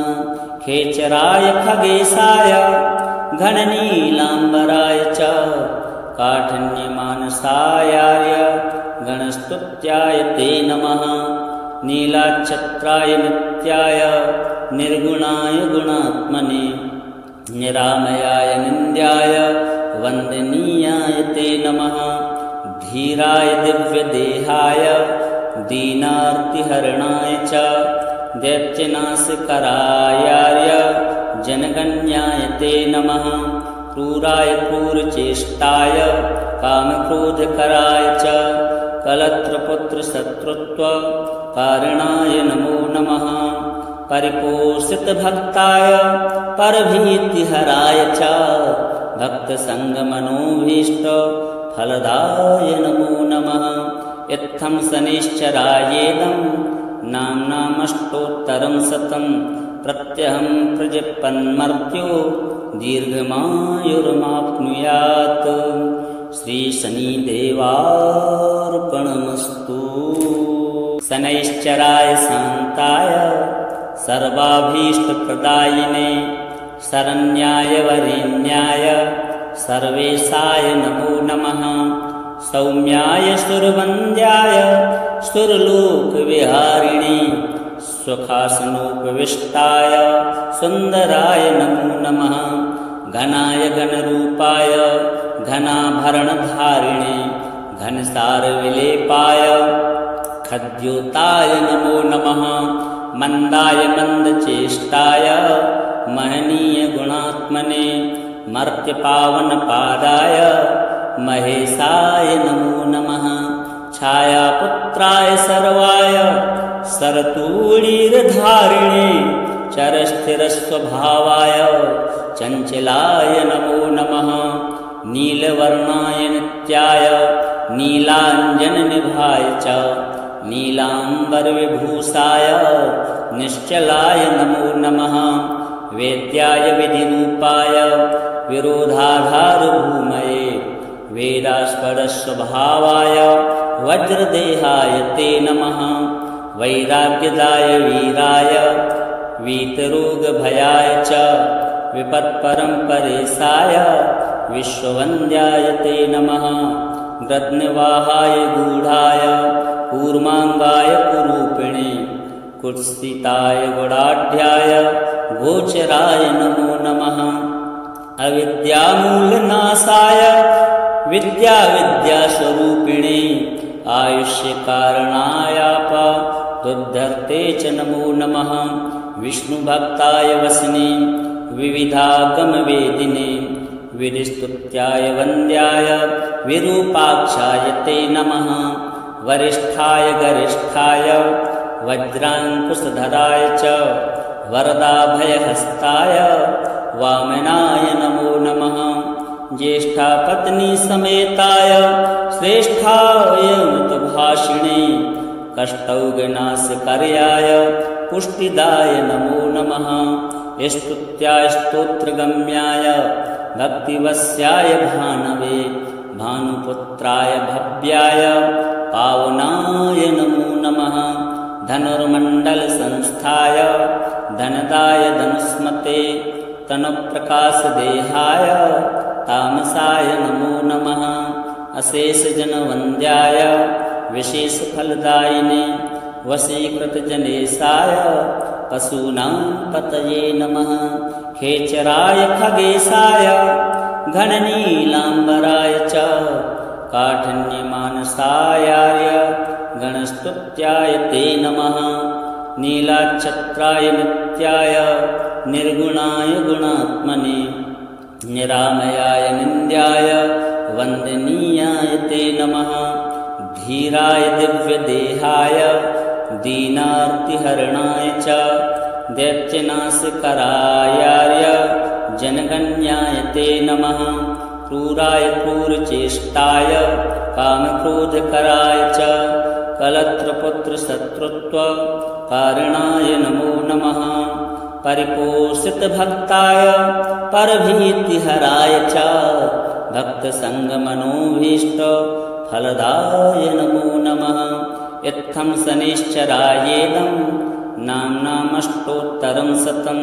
खेचराय खगेशाय घननीलाम्बराय च काठिन्यमानसायाय गणस्तुत्याय ते नमः। नीलाच्छत्राय नित्याय निर्गुणाय गुणात्मने निरामयाय निन्द्याय वन्दनीयाय ते नमः। धीराय दिव्यदेहाय दीनार्तिहरणाय च दैत्यनाशकरायाय जनगण्याय ते नमः। क्रूराय क्रूरचेष्टाय कामक्रोधकराय च कलत्रपुत्रशत्रुत्वकारणाय नमो नमः। परिपोषितभक्ताय परभीतिहराय च भक्तसङ्गमनोभीष्टफलदाय नमो नमः। इत्थं शनैश्चरायेदं नाम्नामष्टोत्तरं शतं प्रत्यहं प्रजपन्मर्त्यो दीर्घमायुर्माप्नुयात्। श्रीशनिदेवार्पणमस्तु। शनैश्चराय शान्ताय सर्वाभीष्टप्रदायिने शरण्याय वरेण्याय सर्वेशाय नमो नमः। सौम्याय सुरवन्द्याय सुरलोकविहारिणे सुखासनोपविष्टाय सुन्दराय नमो नमः। घनाय घनरूपाय घनाभरणधारिणे घनसारविलेपाय खद्योताय नमो नमः। मन्दाय मन्दचेष्टाय महनीय गुणात्मने मर्त्यपावनपादाय महेशाय नमो नमः। छायापुत्राय सर्वाय सरतूलीरधारिणे चरस्थिरस्वभावाय चञ्चलाय नमो नमः। नीलवर्णाय नित्याय नीलाञ्जननिभाय च नीलाम्बरविभूषाय निश्चलाय नमो नमः। वेद्याय विधिरूपाय विरोधाधारभूमये वेदास्पदस्वभावाय वज्रदेहाय ते नमः। वैराग्यदाय वीराय वीतरोगभयाय च विपत्परम्परेशाय विश्ववन्द्याय ते नमः। गृध्निवाहाय गूढाय कूर्माङ्गाय कुरूपिणे कुत्सिताय गुडाढ्याय गोचराय नमो नमः। अविद्यामूलनाशाय विद्यास्वरूपिणे आयुष्यकारणायापदुद्धर्ते च नमो नमः। विष्णुभक्ताय वसने विविधागमवेदिने विधिस्तुत्याय वन्द्याय विरूपाक्षाय ते नमः। वरिष्ठाय गरिष्ठाय वज्राङ्कुशधराय च वरदाभयहस्ताय वामनाय नमो नमः। ज्येष्ठापत्नी समेताय श्रेष्ठाय मृतभाषिणे कष्टौघनाशकर्याय पुष्टिदाय नमो नमः। स्तुत्याय स्तोत्रगम्याय भक्तिवस्याय भानवे भानुपुत्राय भव्याय पावनाय नमो नमः। धनुर्मण्डलसंस्थाय धनदाय धनुष्मते तनुप्रकाशदेहाय तामसाय नमो नमः। अशेषजनवन्द्याय विशेषफलदायिने वशीकृतजनेशाय पशूनां पतये नमः। खेचराय खगेशाय घननीलाम्बराय च काठिन्यमानसायार्य गणस्तुत्याय ते नमः। नीलाच्छत्राय नित्याय निर्गुणाय गुणात्मने निरामयाय निन्द्याय वन्दनीयाय ते नमः। धीराय दिव्यदेहाय दीनार्तिहरणाय च दैत्यनाशकरायार्य जनगण्याय ते नमः। क्रूराय क्रूरचेष्टाय कामक्रोधकराय च कलत्रपुत्रशत्रुत्वकारणाय नमो नमः। परिपोषितभक्ताय परभीतिहराय च भक्तसङ्गमनोभीष्टफलदाय नमो नमः। इत्थं शनिश्चरायेदं नाम्नामष्टोत्तरं शतं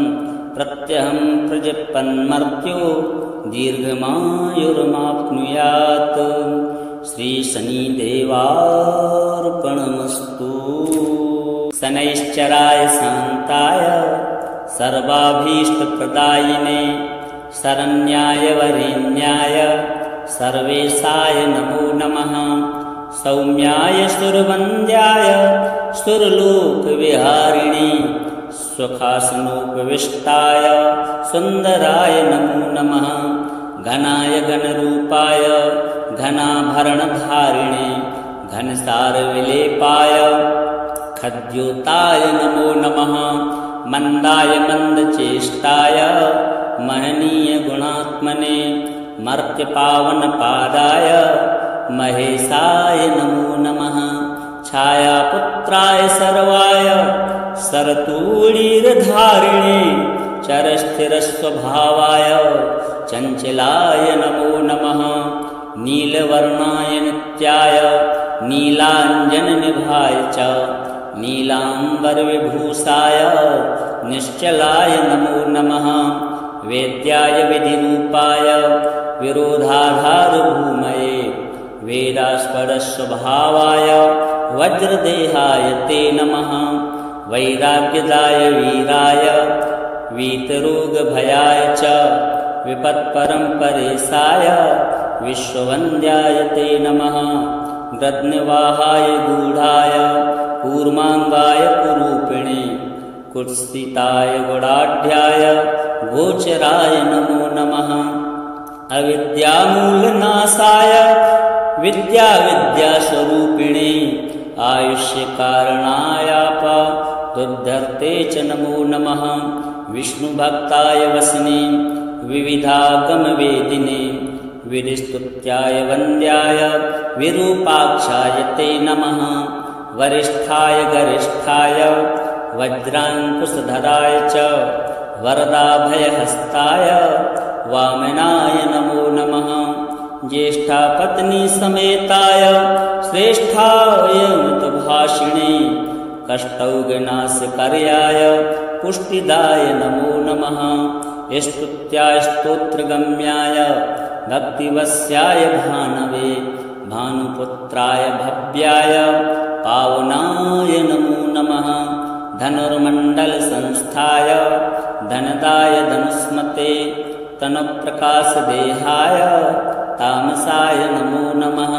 प्रत्यहं प्रजपन्मर्त्यो दीर्घमायुर्माप्नुयात्। श्रीशनिदेवार्पणमस्तु। शनैश्चराय शान्ताय सर्वाभीष्टप्रदायिने शरण्याय वरेण्याय सर्वेशाय नमो नमः। सौम्याय सुरवन्द्याय सुरलोकविहारिणे स्वखासनोपविष्टाय सुन्दराय नमो नमः। घनाय घनरूपाय घनाभरणधारिणे घनसारविलेपाय खद्योताय नमो नमः। मन्दाय मन्दचेष्टाय महनीय गुणात्मने मर्त्यपावनपादाय महेशाय नमो नमः। छायापुत्राय सर्वाय सरतूलीरधारिणे चरस्थिरस्वभावाय चञ्चलाय नमो नमः। नीलवर्णाय नित्याय नीलाञ्जननिभाय च नीलाम्बरविभूषाय निश्चलाय नमो नमः। वेद्याय विधिरूपाय विरोधाधारभूमये वेदास्पदस्वभावाय वज्रदेहाय ते नमः। वैराग्यदाय वीराय वीतरोगभयाय च विपत्परम्परेशाय विश्ववन्द्याय ते नमः। गृध्निवाहाय गूढाय कूर्माङ्गाय कुरूपिणे कुत्सिताय गुणाढ्याय गोचराय नमो नमः। अविद्यामूलनाशाय विद्याविद्यास्वरूपिणे आयुष्यकारणायापदुद्धर्ते च नमो नमः। विष्णुभक्ताय वसने विविधागमवेदिने विधिस्तुत्याय वन्द्याय विरूपाक्षाय ते नमः। वरिष्ठाय गरिष्ठाय वज्राङ्कुशधराय च वरदाभयहस्ताय वामनाय नमो नमः। ज्येष्ठापत्नी समेताय श्रेष्ठाय मृतभाषिणे कष्टौघनाशकर्याय पुष्टिदाय नमो नमः। स्तुत्याय स्तोत्रगम्याय भक्तिवस्याय भानवे भानुपुत्राय भव्याय पावनाय नमो नमः। धनुर्मण्डलसंस्थाय धनदाय धनुस्मते तनुप्रकाशदेहाय तामसाय नमो नमः।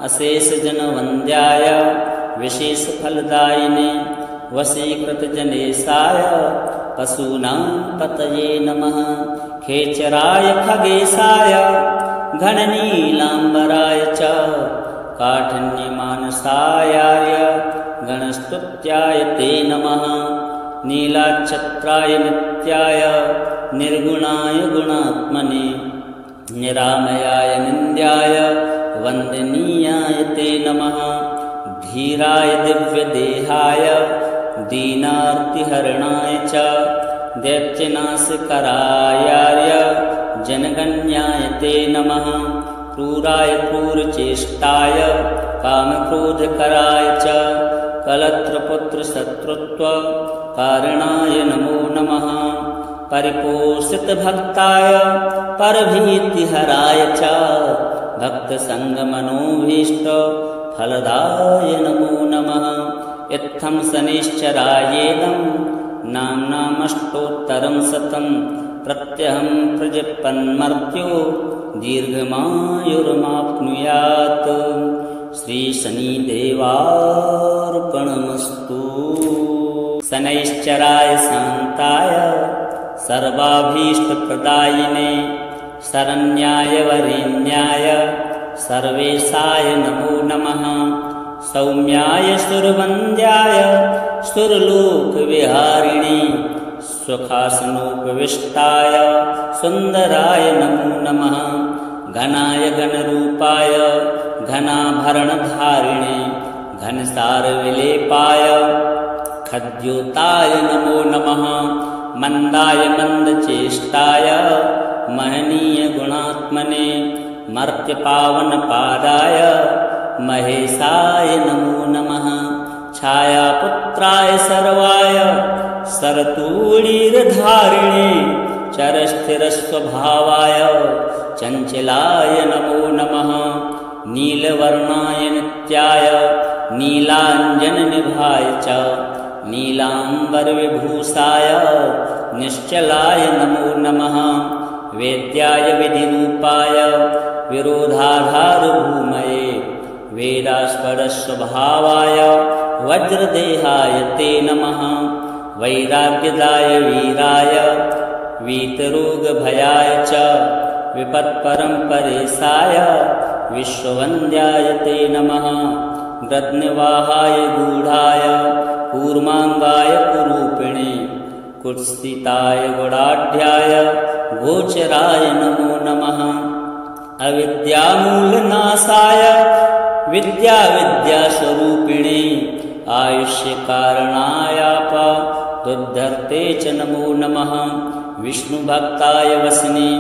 अशेषजनवन्द्याय विशेषफलदायिने वशीकृतजनेशाय पशूनां पतये नमः। खेचराय खगेशाय घननीलाम्बराय च काठिन्यमानसायाय गणस्तुत्याय ते नमः। नीलाच्छत्राय नित्याय निर्गुणाय गुणात्मने निरामयाय निन्द्याय वन्दनीयाय ते नमः। धीराय दिव्यदेहाय दीनार्तिहरणाय च दैत्यनाशकरायाय जनगण्याय ते नमः। क्रूराय क्रूरचेष्टाय कामक्रोधकराय च कलत्रपुत्रशत्रुत्वकारणाय नमो नमः। परिपोषितभक्ताय परभीतिहराय च भक्तसङ्गमनोभीष्टफलदाय नमो नमः। इत्थं शनिश्चरायेदं नाम्नामष्टोत्तरं शतं प्रत्यहं प्रजपन्मर्त्यो दीर्घमायुर्माप्नुयात्। श्रीशनिदेवार्पणमस्तु। शनैश्चराय शान्ताय सर्वाभीष्टप्रदायिने शरण्याय वरेण्याय सर्वेशाय नमो नमः। सौम्याय सुरवन्द्याय सुरलोकविहारिणे सुखासनोपविष्टाय सुन्दराय नमो नमः। घनाय घनरूपाय घनाभरणधारिणे घनसारविलेपाय खद्योताय नमो नमः। मन्दाय मन्दचेष्टाय महनीय गुणात्मने मर्त्यपावनपादाय महेशाय नमो नमः। छायापुत्राय सर्वाय सरतूणीरधारिणे चरस्थिरस्वभावाय चञ्चलाय नमो नमः। नीलवर्णाय नित्याय नीलाञ्जननिभाय च नीलाम्बरविभूषाय निश्चलाय नमो नमः। वेद्याय विधिरूपाय विरोधाधारभूमये वेदास्पदस्वभावाय वज्रदेहाय ते नमः। वैराग्यदाय वीराय वीतरोगभयाय च विपत्परम्परेशाय विश्ववन्द्याय ते नमः। गृध्निवाहाय गूढाय कूर्माङ्गाय कुरूपिणे कुत्सिताय गुणाढ्याय गोचराय नमो नमः। अविद्यामूलनाशाय विद्याविद्यास्वरूपिणे आयुष्यकारणायापदुद्धर्ते च नमो नमः। विष्णुभक्ताय वसने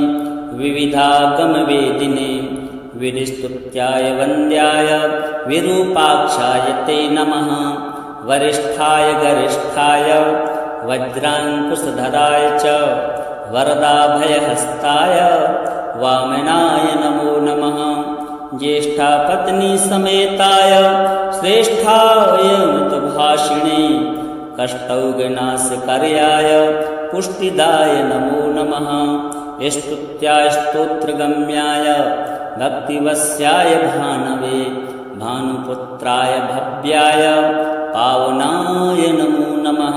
विविधागमवेदिने विधिस्तुत्याय वन्द्याय विरूपाक्षाय ते नमः। वरिष्ठाय गरिष्ठाय वज्राङ्कुशधराय च वरदाभयहस्ताय वामनाय नमो नमः। ज्येष्ठापत्नी समेताय श्रेष्ठाय मृतभाषिणे कष्टौघनाशकर्याय पुष्टिदाय नमो नमः। स्तुत्याय स्तोत्रगम्याय भक्तिवस्याय भानवे भानुपुत्राय भव्याय पावनाय नमो नमः।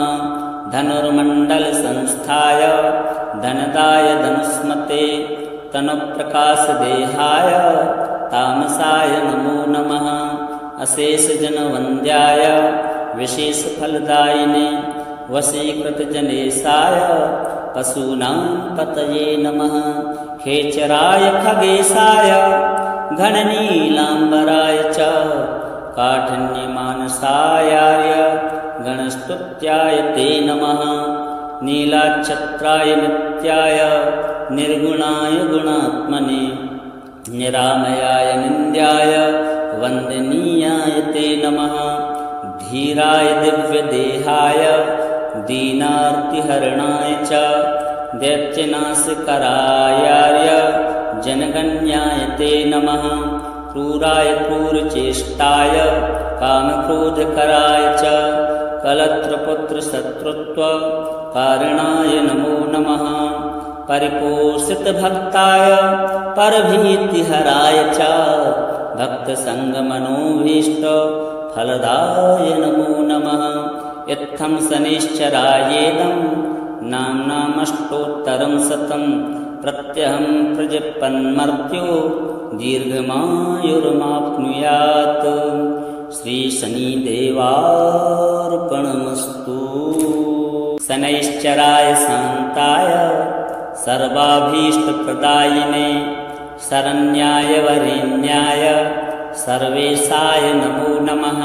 धनुर्मण्डलसंस्थाय धनदाय धनुष्मते तनुप्रकाशदेहाय तामसाय नमो नमः। अशेषजनवन्द्याय विशेषफलदायिने वशीकृतजनेशाय पशूनां पतये नमः। खेचराय खगेशाय घननीलाम्बराय च काठिन्यमानसायार्य गणस्तुत्याय ते नमः। नीलाच्छत्राय नित्याय निर्गुणाय गुणात्मने निरामयाय निन्द्याय वन्दनीयाय ते नमः। धीराय दिव्यदेहाय दीनार्तिहरणाय च दैत्यनाशकरायार्य जनगण्याय ते नमः। क्रूराय क्रूरचेष्टाय कामक्रोधकराय च कलत्रपुत्रशत्रुत्वकारणाय नमो नमः। परिपोषितभक्ताय परभीतिहराय च भक्तसङ्गमनोभीष्टफलदाय नमो नमः। इत्थं शनिश्चरायेदं नाम्नामष्टोत्तरं शतं प्रत्यहं प्रजपन्मर्त्यो दीर्घमायुर्माप्नुयात्। श्रीशनिदेवार्पणमस्तु। शनैश्चराय शान्ताय सर्वाभीष्टप्रदायिने शरण्याय वरेण्याय सर्वेशाय नमो नमः।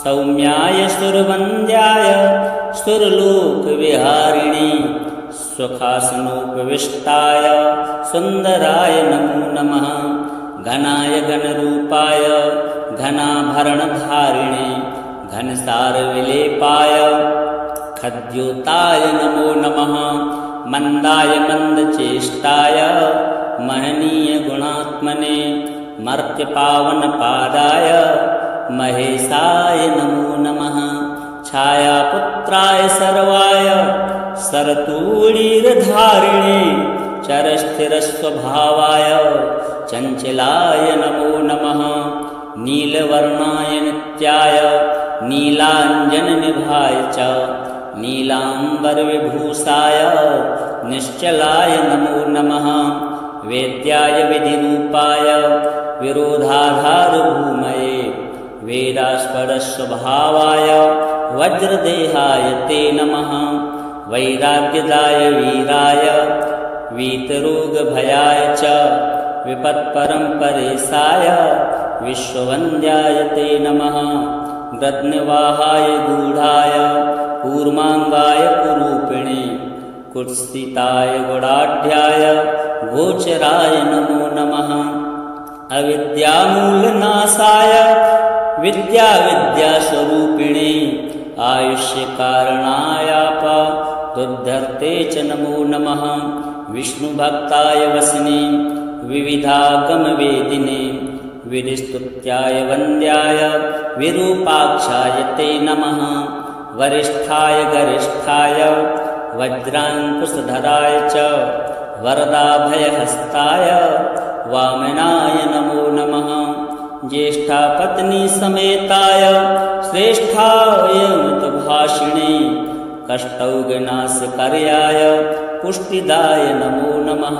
सौम्याय सुरवन्द्याय सुरलोकविहारिणे सुखासनोपविष्टाय सुन्दराय नमो नमः। घनाय घनरूपाय घनाभरणधारिणे घनसारविलेपाय खद्योताय नमो नमः। मन्दाय मन्दचेष्टाय महनीयगुणात्मने मर्त्यपावनपादाय महेशाय नमो नमः। छायापुत्राय सर्वाय सरतूणीरधारिणे चरस्थिरस्वभावाय चञ्चलाय नमो नमः। नीलवर्णाय नित्याय नीलाञ्जननिभाय च नीलाम्बरविभूषाय निश्चलाय नमो नमः। वेद्याय विधिरूपाय विरोधाधारभूमये वेदास्पदस्वभावाय वज्रदेहाय ते नमः। वैराग्यदाय वीराय वीतरोगभयाय च विपत्परम्परेशाय विश्ववन्द्याय ते नमः। गृध्नवाहाय गूढाय कूर्माङ्गाय कुरूपिणे कुत्सिताय गुडाढ्याय गोचराय नमो नमः। अविद्यामूलनाशाय विद्यास्वरूपिणे आयुष्यकारणायापदुद्धर्ते च नमो नमः। विष्णुभक्ताय वसिने विविधागमवेदिने विधिस्तुत्याय वन्द्याय विरूपाक्षाय ते नमः। वरिष्ठाय गरिष्ठाय वज्राङ्कुशधराय च वरदाभयहस्ताय वामनाय नमो नमः। ज्येष्ठापत्नी समेताय श्रेष्ठाय मृतभाषिणे कष्टौघनाशकर्याय पुष्टिदाय नमो नमः।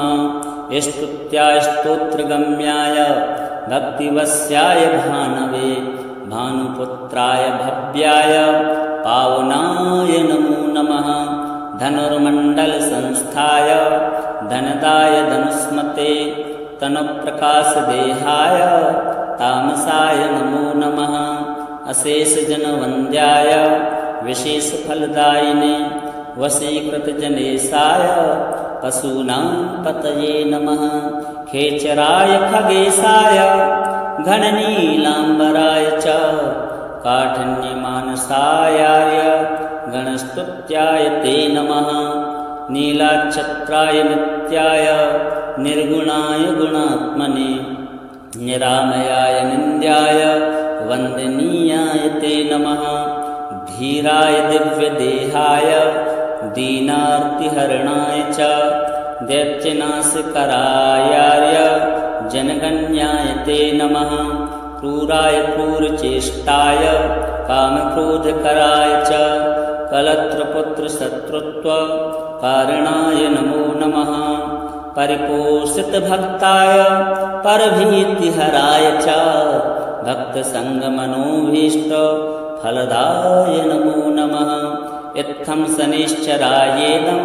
स्तुत्याय स्तोत्रगम्याय भक्तिवस्याय भानवे भानुपुत्राय भव्याय पावनाय नमो नमः। धनुर्मण्डलसंस्थाय धनदाय धनुष्मते तनुप्रकाशदेहाय तामसाय नमो नमः। अशेषजनवन्द्याय विशेषफलदायिने वशीकृतजनेशाय पशूनां पतये नमः। खेचराय खगेशाय घननीलाम्बराय च काठिन्यमानसायार्य गणस्तुत्याय ते नमः। नीलाच्छत्राय नित्याय निर्गुणाय गुणात्मने निरामयाय निन्द्याय वन्दनीयाय ते नमः। धीराय दिव्यदेहाय दीनार्तिहरणाय च दैत्यनाशकरायार्य जनगण्याय ते नमः। क्रूराय क्रूरचेष्टाय कामक्रोधकराय च कलत्रपुत्रशत्रुत्व कारणाय नमो नमः। परिपोषितभक्ताय परभीतिहराय च भक्तसङ्गमनोभीष्ट फलदाय नमो नमः। इत्थं शनिश्चरायेदं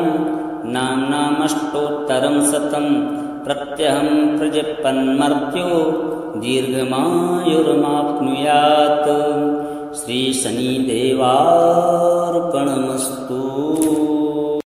नाम्नामष्टोत्तरं शतं प्रत्यहं प्रजपन्मर्त्यो दीर्घमायुर्माप्नुयात्। श्रीशनिदेवार्पणम्।